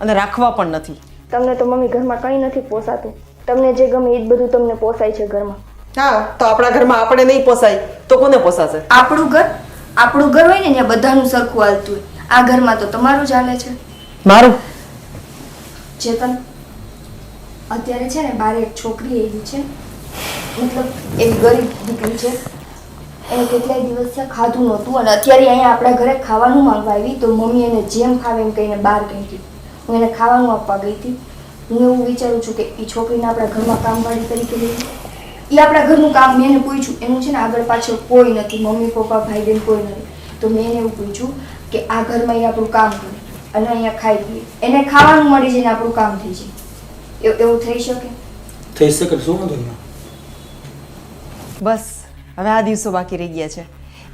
અને રાખવા પણ નથી. તમને તો મમ્મી ઘરમાં કંઈ નથી પોસાતું. તમને જે ગમે એ જ બધું તમને પોસાય છે ઘરમાં. હા, તો આપણા ઘરમાં આપણે નહીં પોસાય તો કોને પોસાશે? આપણું ઘર હોય ને ત્યાં બધાનું સરખું હાલતું હોય. આ ઘરમાં તો તમારું જ હાલે છે. મારું? ચેતન, અત્યારે છે ને બારે એક છોકરી એવી છે, મતલબ એવી ગરીબ દીકરી છે, એને કેટલાય દિવસ થયા ખાધું નહોતું, અને અત્યારે અહીંયા આપણા ઘરે ખાવાનું માંગવા આવી તો મમ્મી એને જેમ ખાવે એમ કહીને બહાર ગઈ હતી. હું એને ખાવાનું આપવા ગઈ હતી. હું એવું વિચારું છું કે એ છોકરીને આપણા ઘરમાં કામવાળી તરીકે લઈ, એ આપણા ઘરનું કામ મેં એને પૂછ્યું, એનું છે ને આગળ પાછળ કોઈ નથી, મમ્મી પપ્પા ભાઈ બહેન કોઈ નથી. તો મેં એને એવું પૂછ્યું કે આ ઘરમાં એ આપણું કામ કરે અને અહીંયા ખાઈ પીએ, એને ખાવાનું મળી જાય ને આપણું કામ થઈ જાય. એવું થઈ શકે? થઈ શકે. શું વાંધો એમાં? બસ હવે આ દિવસો બાકી રહી ગયા છે.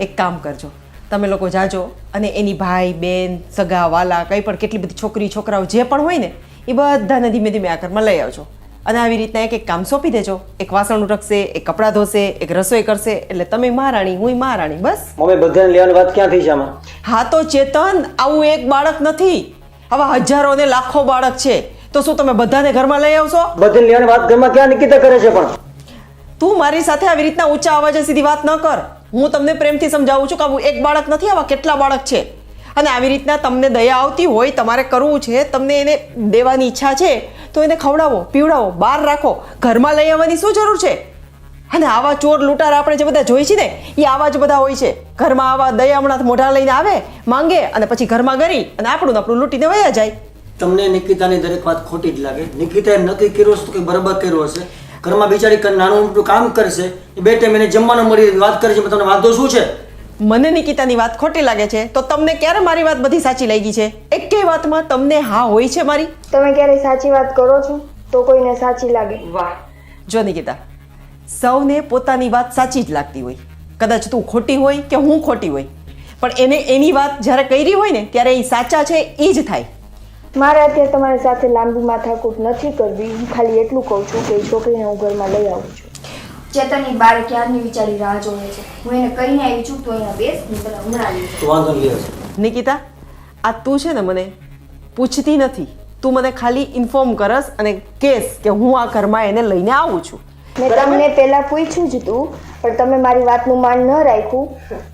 એક કામ કરજો, તમે લોકો જાજો અને એની ભાઈ બહેન સગા વાલા કંઈ પણ કેટલી બધી છોકરી છોકરાઓ જે પણ હોય ને એ બધાને ધીમે ધીમે આ ઘરમાં લઈ આવજો, અને આવી રીતના એક કામ સોંપી દેજો. એક વાસણ ઉટકશે, એક કપડાં ધોશે, એક રસોઈ કરશે, એટલે તમે મહારાણી, હું મહારાણી. બસ. મમ્મી, બધાને લેવાની વાત ક્યાં થઈ છે આમાં? હા, તો ચેતન, આવું એક બાળક નથી, આવા હજારો ને લાખો બાળક છે. તો શું તમે બધાને ઘરમાં લઈ આવશો? બધી લેવાની વાત ઘરમાં ક્યાં નિકિતા કરે છે? પણ તું મારી સાથે આવી રીતના ઊંચા અવાજે સીધી વાત ન કર. હું તમને પ્રેમથી સમજાવું છું કે આવું એક બાળક નથી, આવા કેટલા બાળક છે. અને આવી રીતના તમને દયા આવતી હોય, તમારે કરવું છે, તમને એને દેવાની ઈચ્છા છે તો એને ખવડાવો, પીવડાવો, બહાર રાખો. ઘરમાં લઈ આવવાની શું જરૂર છે? અને આવા ચોર લૂંટાર આપણે જે બધા જોઈ છે ને, એ આવા જ બધા હોય છે. ઘરમાં આવા દયામણા મોઢા લઈને આવે, માંગે અને પછી ઘરમાં ગરી અને આપણું લૂંટીને વયા જાય. તમને નિકિતાની દરેક વાત ખોટી જ લાગે. નિકિતાએ નક્કી કર્યું હશે તો કંઈ બરાબર કર્યું હશે. ઘરમાં બિચારી નાનું મોટું કામ કરશે, એ બે ટાઈમ એને જમવાનું મળી વાત કરે છે, તમને વાંધો શું છે? મને નિકિતાની વાત ખોટી લાગે છે તો તમને ક્યારે મારી વાત બધી સાચી લાગી છે? એકેય વાતમાં તમને હા હોય છે મારી? તમે ક્યારેય સાચી વાત કરો છો તો કોઈને સાચી લાગે. વાહ! જો નિકિતા, સૌને પોતાની વાત સાચી જ લાગતી હોય. કદાચ તું ખોટી હોય કે હું ખોટી હોય, પણ એને એની વાત જ્યારે કરી હોય ને ત્યારે એ સાચા છે એ જ થાય. મારે અત્યારે તમારી સાથે લાંબી માથાકૂટ નથી કરવી. હું ખાલી એટલું કહું છું કે એ છોકરીને હું ઘરમાં લઈ આવું છું. ચેતનની બારે ક્યારની વિચારી રાહ જોવે છે. હું એને કહીને આવી છું તો અહીંયા બેસ, હું તને હમણાં આવી છું. તો વાંધો નહીં લેશે. નિકિતા, આ તું છે ને મને પૂછતી નથી, તું મને ખાલી ઇન્ફોર્મ કરસ અને કહેશ કે હું આ ઘરમાં એને લઈને આવું છું. મેં તમને પહેલા પૂછ્યું જ હતું પણ તમે મારી વાતનું માન ન રાખ્યું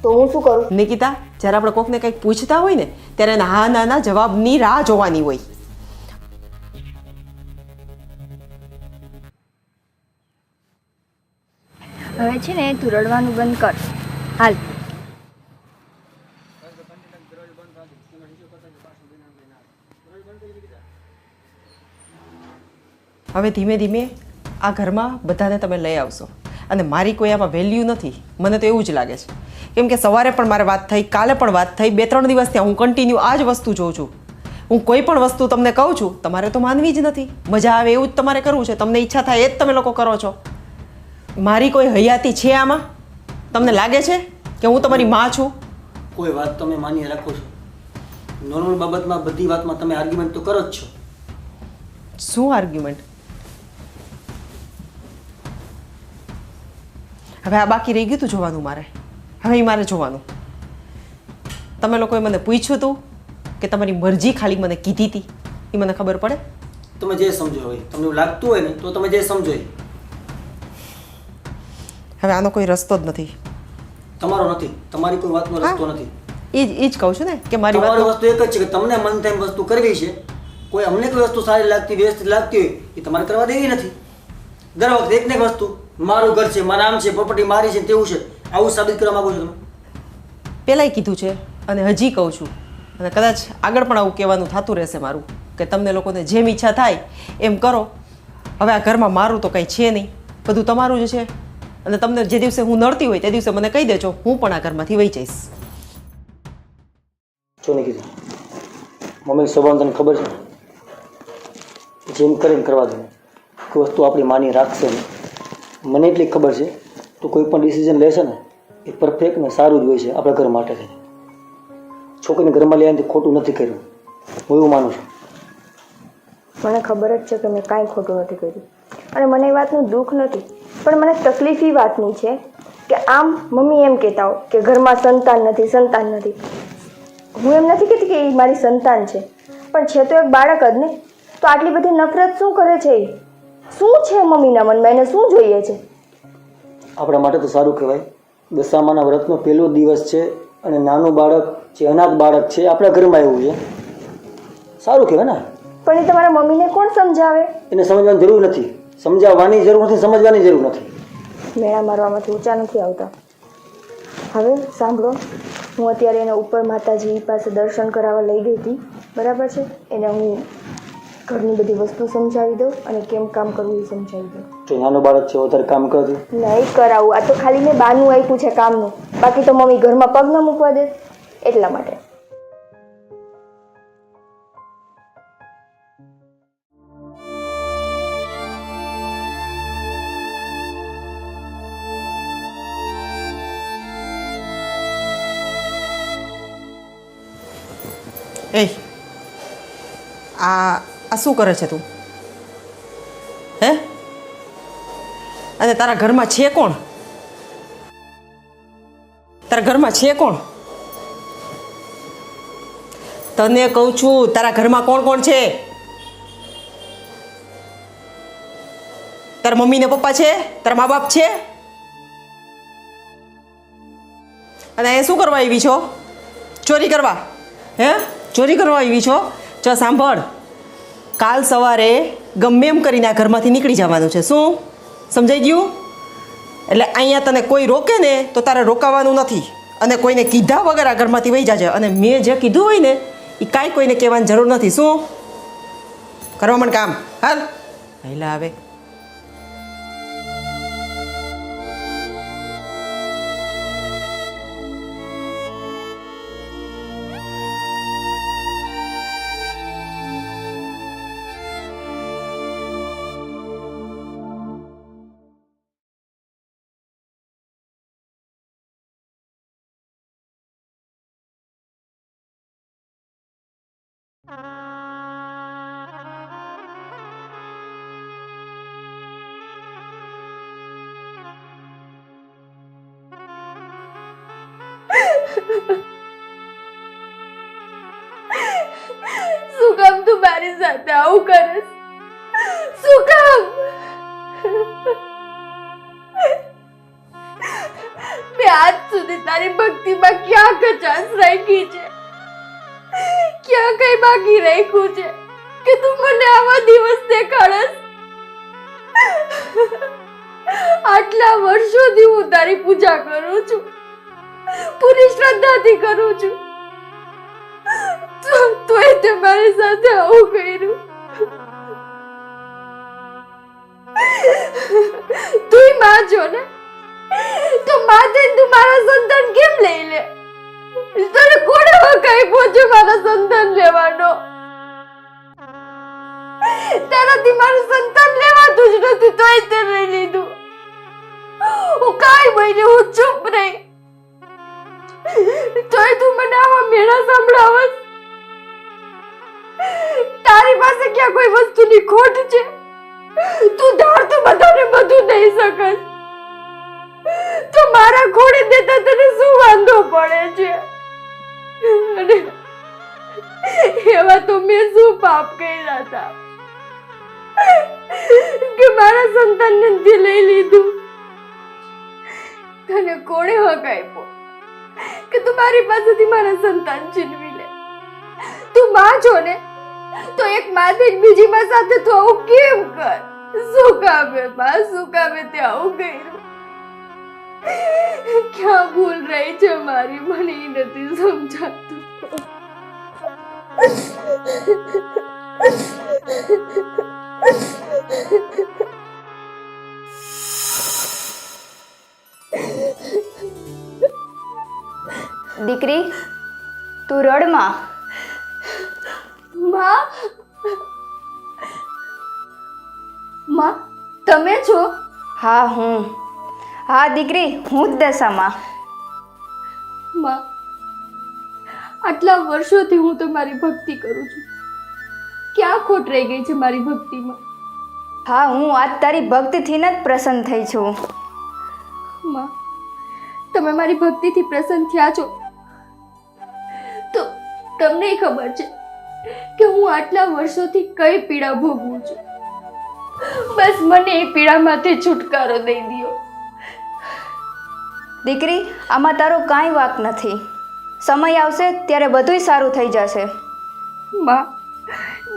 તો હું શું કરું? નિકિતા, જ્યારે આપણે કોકને કંઈક પૂછતા હોય ને ત્યારે એના હા નાના જવાબની રાહ જોવાની હોય. હવે છે ને તું રડવાનું બંધ કર. હાલ. હવે ધીમે ધીમે આ ઘરમાં બધાને તમે લઈ આવશો અને મારી કોઈ આમાં વેલ્યુ નથી, મને તો એવું જ લાગે છે. કેમ કે સવારે પણ મારે વાત થઈ, કાલે પણ વાત થઈ, 2-3 દિવસ ત્યાં હું કન્ટિન્યુ આ જ વસ્તુ જોઉં છું. હું કોઈ પણ વસ્તુ તમને કહું છું, તમારે તો માનવી જ નથી. મજા આવે એવું જ તમારે કરવું છે, તમને ઈચ્છા થાય એ જ તમે લોકો કરો છો. મારી કોઈ હયાતી છે આમાં? તમને લાગે છે કે હું તમારી માં છું? કોઈ વાત તમે માન્ય રાખો છો? નોર્મલ બાબતમાં બધી વાતમાં તમે આર્ગ્યુમેન્ટ તો કરો જ છો. શું આર્ગ્યુમેન્ટ? હવે આ બાકી રહી ગયું હતું જોવાનું મારે. હવે મારે જોવાનું. તમે લોકોએ મને પૂછ્યું હતું કે તમારી મરજી ખાલી મને કીધી હતી, એ મને ખબર પડે? તમે જે સમજો હોય, તમને એવું લાગતું હોય ને તો તમે જે સમજો એ. હવે આનો કોઈ રસ્તો જ નથી. તમારો નથી, તમારી કોઈ વાતનો રસ્તો નથી. એ જ કહું છું ને કે મારી તમારી વાત વસ્તુ એક જ છે કે તમને મન થાય એમ વસ્તુ કરવી છે. કોઈ અમને કોઈ વસ્તુ સારી લાગતી, વ્યવસ્થિત લાગતી હોય એ તમારે કરવા દેવી નથી. દર વખતે એક ને એક વસ્તુ મારું ઘર છે, મારા આમ છે, પ્રોપર્ટી મારી છે, તેવું છે, આવું સાબિત કરવા માંગો છો તમે? પહેલાંય કીધું છે અને હજી કહું છું અને કદાચ આગળ પણ આવું કહેવાનું થતું રહેશે મારું કે તમને લોકોને જેમ ઈચ્છા થાય એમ કરો. હવે આ ઘરમાં મારું તો કંઈ છે નહીં, બધું તમારું જ છે. અને તમને જે દિવસે હું નડતી હોય તે દિવસે મને કહી દેજો, હું પણ આ ઘરમાંથી વહી જઈશ. જો નહીં કીધું મમ્મી સ્વભાવ તને ખબર છે, જેમ કરીને કરવા દે. કોઈ વસ્તુ આપણી માની રાખશે નહીં. મને એટલી ખબર છે તો કોઈ પણ ડિસિઝન લેશે ને એ પરફેક્ટ ને સારું જ હોય છે આપણા ઘર માટે થઈને. છોકરીને ઘરમાં લઈ આવીને ખોટું નથી કર્યું, હું એવું માનું છું. મને ખબર જ છે કે મેં કાંઈ ખોટું નથી કર્યું અને મને એ વાતનું દુઃખ નથી, પણ મને તકલીફ એ વાતની છે કે આમ મમ્મી એમ કહેતા હોય કે ઘરમાં સંતાન નથી, સંતાન નથી. હું એમ નથી કહેતી કે એ મારી સંતાન છે, પણ છે તો એક બાળક જ ને. તો આટલી બધી નફરત શું કરે છે? એ શું છે મમ્મીના મનમાં? એને શું જોઈએ છે? આપણા માટે તો સારું કહેવાય. દશામાના વ્રતનો પહેલો દિવસ છે અને નાનું બાળક જે અનાથ બાળક છે આપણા ઘરમાં એવું છે, સારું કહેવાય ને. પણ એ તમારા મમ્મીને કોણ સમજાવે? એને સમજવાની જરૂર નથી, સમજાવવાની જરૂર નથી, સમજવાની જરૂર નથી. મેળા મારવામાંથી ઊંચા નથી આવતા. હવે સાંભળો, હું અત્યારે એને ઉપર માતાજી પાસે દર્શન કરાવવા લઈ ગઈ હતી, બરાબર છે? એને હું ઘરની બધી વસ્તુ સમજાવી દઉં અને કેમ કામ કરવું એ સમજાવી દઉં. જો નાનો બાળક છે વધારે કામ કરતું નહીં કરાવું, આ તો ખાલી મેં બાનું આપ્યું છે કામનું, બાકી તો મમ્મી ઘરમાં પગ ન મૂકવા દે એટલા માટે. એ આ શું કરે છે તું? હે? અને તારા ઘરમાં છે કોણ? તારા ઘરમાં છે કોણ? તને કહું છું, તારા ઘરમાં કોણ કોણ છે? તારા મમ્મી ને પપ્પા છે, તારા મા બાપ છે? અને એ શું કરવા આવી છો? ચોરી કરવા? હે, ચોરી કરવા આવી છો? જો સાંભળ, કાલ સવારે ગમે એમ કરીને આ ઘરમાંથી નીકળી જવાનું છે. શું સમજાઈ ગયું? એટલે અહીંયા તને કોઈ રોકે ને તો તારે રોકાવાનું નથી, અને કોઈને કીધા વગર આ ઘરમાંથી વહી જાજે. અને મેં જે કીધું હોય ને એ કાંઈ કોઈને કહેવાની જરૂર નથી. શું કરવા મને કામ? હાલ પહેલાં આવે. શું કામ તું મારી સાથે આવું કરે? શું કામ? મેં આજ સુધી તારી ભક્તિમાં ક્યાં કચાશ રાખી છે? ક્યાં કઈ બાકી રાખ્યું છે કે તું મને આવા દિવસ દેખાડસ? આટલા વર્ષોથી હું તારી પૂજા કરું છું, પૂરી શ્રદ્ધાથી કરું છું, તોય તે મારી સાથે આવું કર્યું. તું માં છો ને, તો માથે તું મારા સંતાન કેમ લઈ લે? તને કોણે કઈ પહોંચે મારા સંતાન લેવાનો? તારાથી મારું સંતાન લેવાતું જ નથી, તોય તે લઈ લીધું. હું કાંઈ બની, હું ચૂપ રહી, તોય તું મને આવા મેળા સંભળાવસ. તારી પાસે ક્યાં કોઈ વસ્તુની ખોટ છે? તું ધાર તો બધાને બધું દઈ શકસ, તો મારા ખોડે દેતા તને શું વાંધો પડે છે? અને એવા તો મેં શું પાપ કર્યા હતા કે મારા સંતાનને લઈ લીધું? તને કોણે હક આપ્યો કે તું મારી પાસેથી મારા સંતાન છીનવી લે? તું માં છો ને, તો એક માથી બીજી માં સાથે તું આવું કેમ કર? શું કામે બા, શું કામે તે આવું કર્યું? ક્યાં ભૂલ રહી છે મારી, મને એ નથી સમજાતું. દીકરી, તું રડમાં. માં, તમે છો? હા, હું. હા દીકરી, હું જ દશામાં. માં, આટલા વર્ષોથી હું તમારી ભક્તિ કરું છું, ક્યાં ખોટ રહી ગઈ છે મારી ભક્તિમાં? હા, હું આજ તારી ભક્તિથી જ પ્રસન્ન થઈ છું. માં, તમે મારી ભક્તિથી પ્રસન્ન થયા છો તો તમને ખબર છે કે હું આટલા વર્ષોથી કઈ પીડા ભોગવું છું. બસ મને એ પીડામાંથી છુટકારો દઈ દો. દીકરી, આમાં તારો કાંઈ વાંક નથી. સમય આવશે ત્યારે બધુંય સારું થઈ જશે. માં,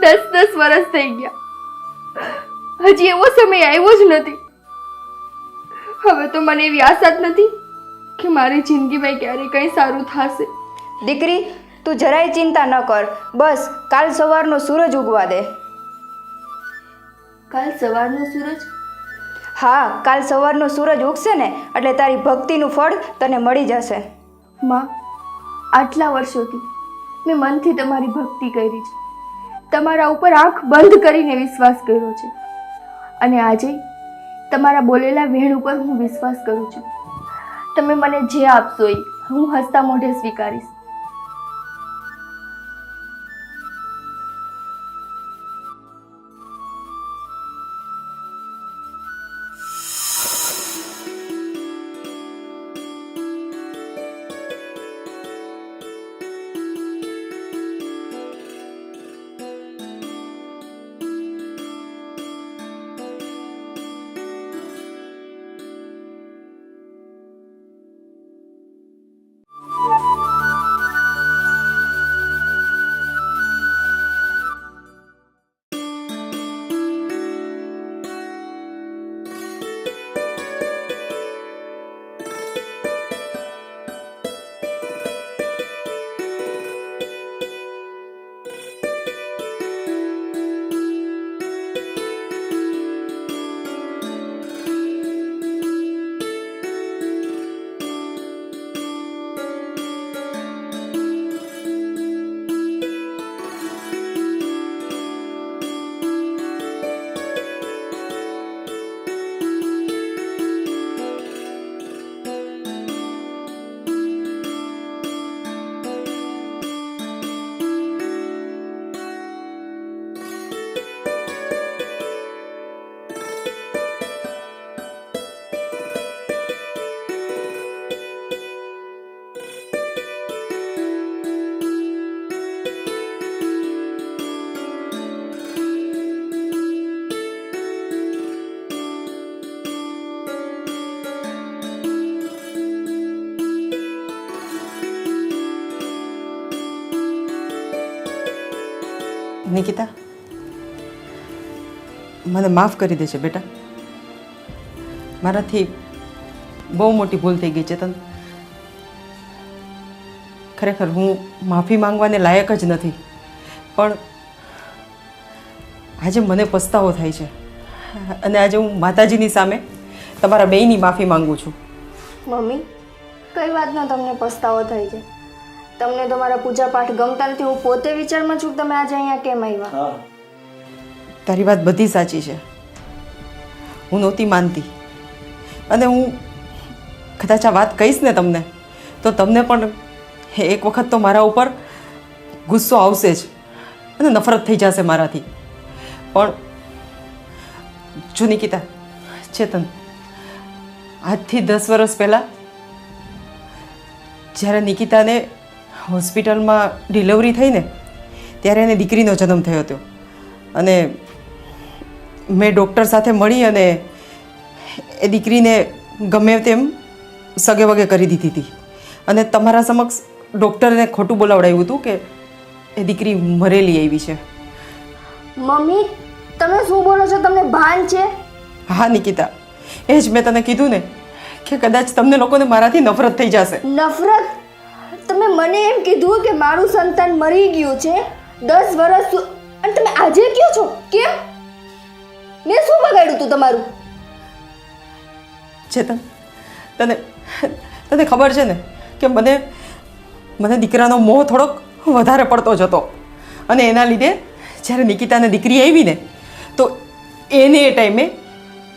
10 વર્ષ થઈ ગયા, હજી એવો સમય આવ્યો જ નથી. હવે તો મને એવી આશા જ નથી કે મારી જિંદગીમાં ક્યારે કંઈ સારું થશે. દીકરી, તું જરાય ચિંતા ન કર. બસ કાલ સવારનો સૂરજ ઉગવા દે. કાલ સવારનો સૂરજ? હા, કાલ સવારનો સૂરજ ઉગશે ને એટલે તારી ભક્તિનું ફળ તને મળી જશે. માં, આટલા વર્ષોથી મેં મનથી તમારી ભક્તિ કરી છે, તમારા ઉપર આંખ બંધ કરીને વિશ્વાસ કર્યો છે, અને આજે તમારા બોલેલા વેણ ઉપર હું વિશ્વાસ કરું છું. તમે મને જે આપશો એ હું હસતા મોઢે સ્વીકારીશ. નિકિતા, મને માફ કરી દેજે બેટા. મારાથી બહુ મોટી ભૂલ થઈ ગઈ ચેતન. ખરેખર હું માફી માંગવાને લાયક જ નથી, પણ આજે મને પસ્તાવો થાય છે અને આજે હું માતાજીની સામે તમારા બેયની માફી માંગુ છું. મમ્મી, કઈ વાતનો તમને પસ્તાવો થાય છે? તમને તો મારા પૂજા પાઠ ગમતા નથી. હું પોતે વિચારમાં છું કે તમે આજે અહીંયા કેમ આવ્યા. હા, તારી વાત બધી સાચી છે. હું નહોતી માનતી અને હું કદાચ આ વાત કહીશ ને તમને તો તમને પણ એક વખત તો મારા ઉપર ગુસ્સો આવશે જ અને નફરત થઈ જશે મારાથી. પણ જો નિકિતા, ચેતન, આજથી 10 વર્ષ પહેલાં જ્યારે નિકિતાને હોસ્પિટલમાં ડિલિવરી થઈ ને ત્યારે એને દીકરીનો જન્મ થયો હતો અને મેં ડૉક્ટર સાથે મળી અને એ દીકરીને ગમે તેમ સગે વગે કરી દીધી હતી અને તમારા સમક્ષ ડૉક્ટરને ખોટું બોલાવડાવ્યું હતું કે એ દીકરી મરેલી આવી છે. મમ્મી, તમે શું બોલો છો? તમને ભાન છે? હા નિકિતા, એ જ મેં તને કીધું ને કે કદાચ તમને લોકોને મારાથી નફરત થઈ જશે. નફરત? તમે મને એમ કીધું કે મારું સંતાન મરી ગયું છે 10 વર્ષ અને તમે આજે કહો છો કેમ? મેં શું બગાડ્યું તું તમારું? ચેતન, તને ખબર છે ને કે મને દીકરાનો મોહ થોડોક વધારે પડતો જ હતો અને એના લીધે જ્યારે નિકિતાને દીકરી આવી ને તો એને એ ટાઈમે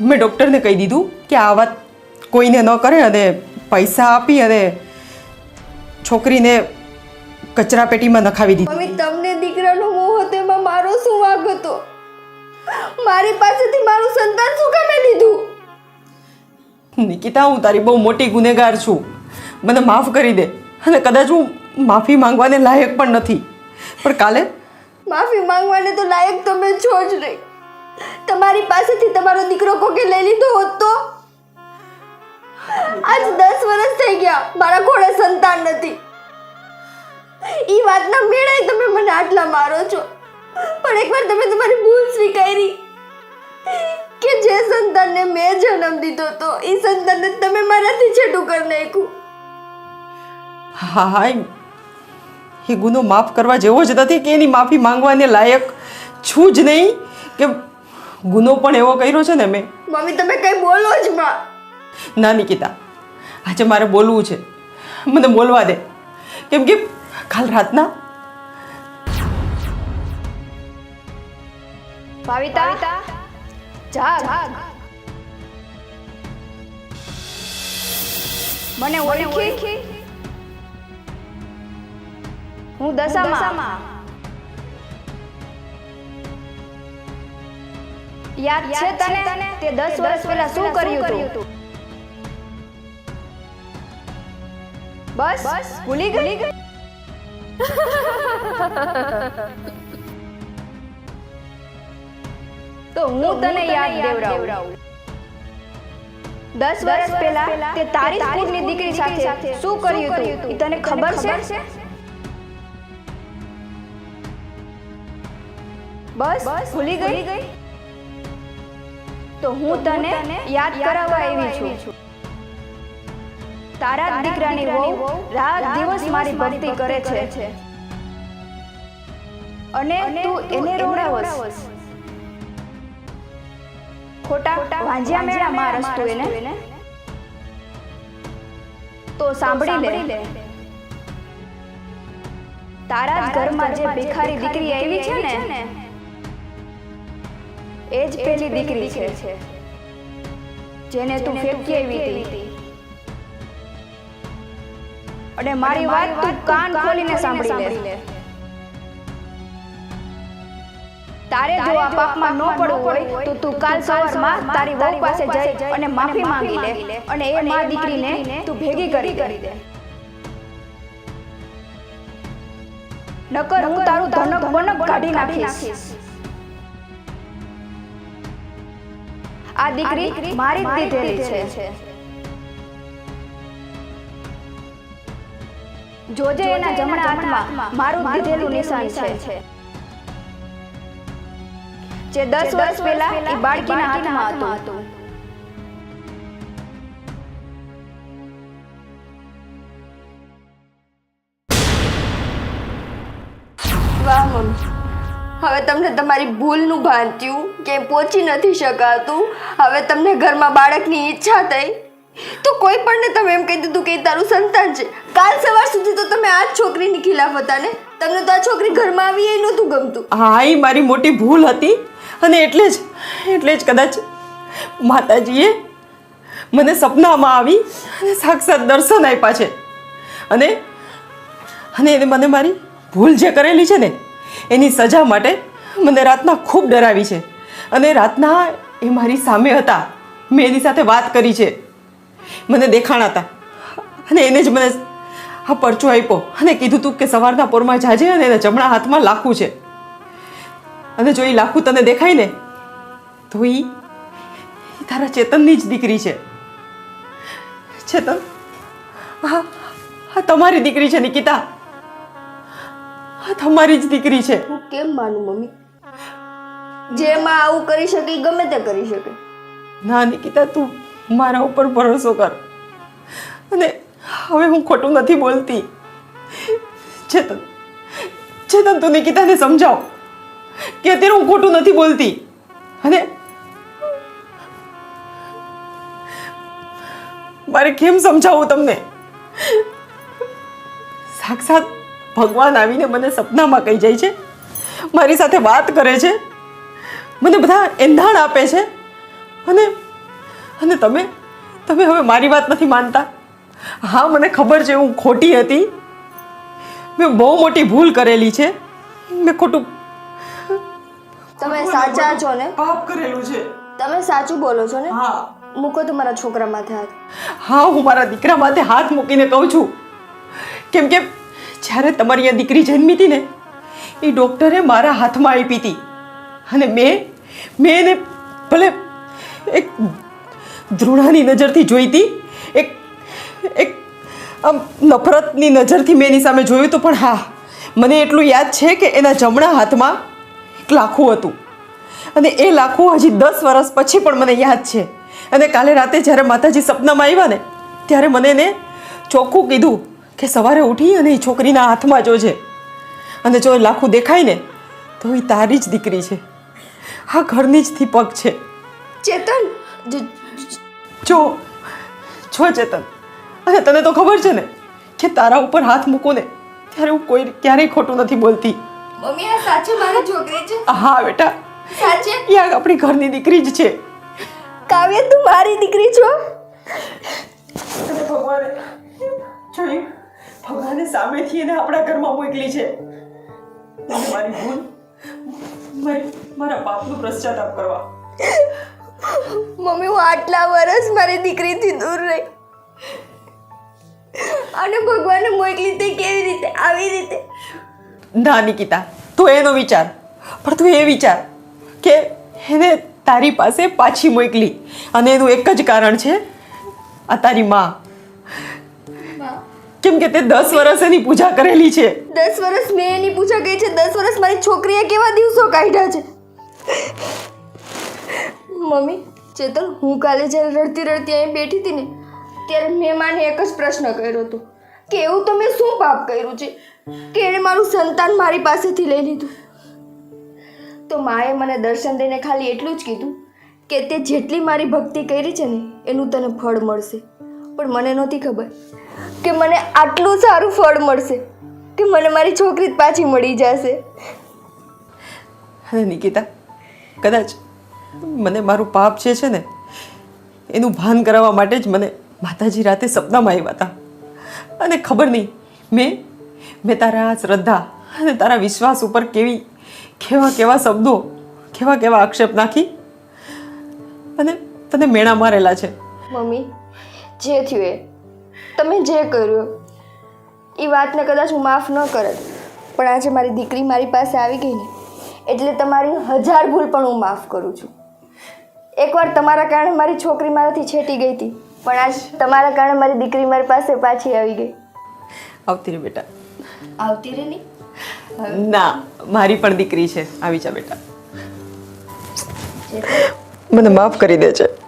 મેં ડૉક્ટરને કહી દીધું કે આ વાત કોઈને ન કરે અને પૈસા આપી અને છોકરીને કચરા પેટીમાં નખાવી દીધી. મમ્મી, તમને દીકરાનો મોહ હતો એમાં મારો શું વાંક હતો? મારી પાસેથી મારું સંતાન શું કામે લીધું? નિકિતા, હું તારી બહુ મોટી ગુનેગાર છું. મને માફ કરી દે અને કદાચ હું માફી માંગવાને લાયક પણ નથી, પણ કાલે માફી માંગવાને તો લાયક તમે છો જ નહીં. તમારી પાસેથી તમારો દીકરો કોકે લઈ લીધો હોત તો? આજ 10 વર્ષ થઈ ગયા મારા ઘોડે સંતાન નથી. ઈ વાતના મેળે તમે મને આટલા મારો છો, પણ એકવાર તમે તમારી ભૂલ સ્વીકારી કે જે સંતાનને મેં જન્મ દીધો તો એ સંતાનને તમે મારાથી છેટું કરી નાખ્યું. હા, એ ગુનો માફ કરવા જેવો જ નથી કે એની માફી માંગવાને લાયક છું જ નહીં કે ગુનો પણ એવો કર્યો છે ને મેં. મમ્મી, તમે કઈ બોલો જ માં. ના નિકિતા, આજે મારે બોલવું છે. મને બોલવા દે, કેમ કે કાલ રાતના ભાવિતા, જાગ. મને ઓળખી? હું દશામાં. યાદ છે તને તે 10 વર્ષ પહેલા શું કર્યું હતું? બસ ભૂલી ગઈ? તો હું તને યાદ દેવડાવું. 10 વર્ષ પહેલા તે તારી સ્કૂલની દીકરી સાથે શું કર્યું હતું એ તને ખબર છે? બસ ભૂલી ગઈ? તો હું તને યાદ કરાવવા આવી છું. તારા જ દીકરાની વહુ રાત દિવસ મારી ભક્તિ કરે છે અને તું એને રોવડાવસ. ખોટા વાંજ્યા મેળા મારસ તું એને. તો સાંભળી લે, તારા જ ઘરમાં જે ભિખારી દીકરી આવી છે ને એ જ પેલી દીકરી છે જેને તું ફેંકી આવી હતી. અને મારી વાત તું કાન ખોલીને સાંભળી લે. તારે જો આ પાપમાં ન પડવું હોય તો તું કાલ સવારમાં તારી વહુ પાસે જઈ અને માફી માંગી લે અને એ મા દીકરીને તું ભેગી કરી દે. નકર હું તારું ધનક બનક કાઢી નાખીશ. આ દીકરી મારી જ દીધેલી છે. જોજે એના જમણા હાથમાં મારું દીધેલું નિશાન છે. જે 10 વર્ષ પહેલા એ બાળકીના હાથમાં હતું. વાહ મમ્મી, હવે તમને તમારી ભૂલનું ભાન થયું કે પહોંચી નથી શકાતું. હવે તમને ઘરમાં બાળકની ઈચ્છા થઈ તો કોઈ પણને તમે એમ કહી દીધું કે એ તારું સંતાન છે. કાલ સવાર સુધી તો તમે આ જ છોકરીની ખિલાફ હતા ને. તમને તો આ છોકરી ઘરમાં આવી એ નહોતું ગમતું. હા, એ મારી મોટી ભૂલ હતી અને એટલે જ કદાચ માતાજીએ મને સપનામાં આવી અને સાક્ષાત દર્શન આપ્યા છે અને એને મને મારી ભૂલ જે કરેલી છે ને એની સજા માટે મને રાતના ખૂબ ડરાવી છે. અને રાતના એ મારી સામે હતા, મેં એની સાથે વાત કરી છે, મને દેખાણા હતા અને એને જ મને આ પરચો આપ્યો અને કીધું તું કે સવારના પોરમાં જાજે અને એના જમણા હાથમાં લાખું છે અને જો એ લાખું તને દેખાય ને તો એ તારા ચેતનની જ દીકરી છે. ચેતન, હા તમારી દીકરી છે નિકિતા, હા તમારી જ દીકરી છે. હું કેમ માનું મમ્મી? જે માં આવું કરી શકે ઈ ગમે તે કરી શકે. ના નિકિતા, તું મારા ઉપર ભરોસો કર અને હવે હું ખોટું નથી બોલતી. ચેતન, તું નિકિતાને સમજાવ કે અત્યારે હું ખોટું નથી બોલતી. અને મારે કેમ સમજાવું તમને? સાક્ષાત ભગવાન આવીને મને સપનામાં કહી જાય છે, મારી સાથે વાત કરે છે, મને બધા એંધાણ આપે છે અને તમે હવે મારી વાત નથી માનતા. હા, મને ખબર છે હું ખોટી હતી, મેં બહુ મોટી ભૂલ કરેલી છે, મેં ખોટું તમે સાચા છો ને? પાપ કરેલું છે. તમે સાચું બોલો છો ને? હા મૂકો તમારા છોકરા માથે હાથ. હા, હું મારા દીકરા માથે હાથ મૂકીને કહું છું કેમ કે જ્યારે તમારી આ દીકરી જન્મી હતી ને એ ડૉક્ટરે મારા હાથમાં આપી હતી અને મેં એને ભલે એક ધૃણાની નજરથી જોઈ હતી, એક આમ નફરતની નજરથી મેં એની સામે જોયું હતું, પણ હા, મને એટલું યાદ છે કે એના જમણા હાથમાં એક લાખું હતું અને એ લાખું હજી 10 વર્ષ પછી પણ મને યાદ છે. અને કાલે રાતે જ્યારે માતાજી સપનામાં આવ્યા ને ત્યારે મને એને ચોખ્ખું કીધું કે સવારે ઉઠી અને એ છોકરીના હાથમાં જોજે અને જો લાખું દેખાય ને તો એ તારી જ દીકરી છે, આ ઘરની જ દીપક છે. ચેતન, જો ચેતન, અને તને તો ખબર છે ને કે તારા ઉપર હાથ મૂકો ને ત્યારે હું કોઈ ક્યારેય ખોટું નથી બોલતી. મમ્મી આ સાચે મારી છોકરી છે? હા બેટા, સાચે? એ આપણી ઘરની દીકરી જ છે. કાવ્ય, તું મારી દીકરી છો? અને ભગવાને જોયું, ભગવાને સામેથી એને આપણા ઘરમાં મોકલી છે. મારી ભૂલ, મારા પાપનો પશ્ચાતાપ કરવા. મમ્મી, હું આટલા વર્ષ મારી દીકરીથી દૂર રહી અને ભગવાને મોકલી તે કેવી રીતે, આવી રીતે? ના નિકિતા, તું એનો વિચાર, પણ તું એ વિચાર કે એને તારી પાસે પાછી મોકલી અને એનું એક જ કારણ છે આ તારી માં. કેમ કે તે 10 વર્ષ એની પૂજા કરેલી છે. 10 વર્ષ મેં એની પૂજા કરી છે, 10 વર્ષ મારી છોકરીએ કેવા દિવસો કાઢ્યા છે. મમ્મી, ચેતન, હું કાલે જ્યારે રડતી અહીં બેઠી હતી ને ત્યારે મેં માને એક જ પ્રશ્ન કર્યો હતો કે એવું તો મેં શું પાપ કર્યું છે કે એણે મારું સંતાન મારી પાસેથી લઈ લીધું. તો માએ મને દર્શન દઈને ખાલી એટલું જ કીધું કે તે જેટલી મારી ભક્તિ કરી છે ને એનું તને ફળ મળશે. પણ મને નહોતી ખબર કે મને આટલું સારું ફળ મળશે કે મને મારી છોકરી જ પાછી મળી જશે. અને નિકિતા, કદાચ મને મારું પાપ જે છે ને એનું ભાન કરાવવા માટે જ મને માતાજી રાતે સપનામાં આવ્યા હતા અને ખબર નહીં મેં તારા શ્રદ્ધા અને તારા વિશ્વાસ ઉપર કેવા શબ્દો, કેવા આક્ષેપ નાખી અને તને મેણા મારેલા છે. મમ્મી, જે થયું એ તમે જે કર્યું એ વાતને કદાચ હું માફ ન કરત, પણ આજે મારી દીકરી મારી પાસે આવી ગઈ ને એટલે તમારી 1000 ભૂલ પણ હું માફ કરું છું. એકવાર તમારા કારણે મારી છોકરી મારાથી છેટી ગઈ હતી, પણ આજ તમારા કારણે મારી દીકરી મારી પાસે પાછી આવી ગઈ. આવતી રે બેટા. આવતી રે નહીં? ના, મારી પણ દીકરી છે, આવી જા બેટા. મને માફ કરી દે છે.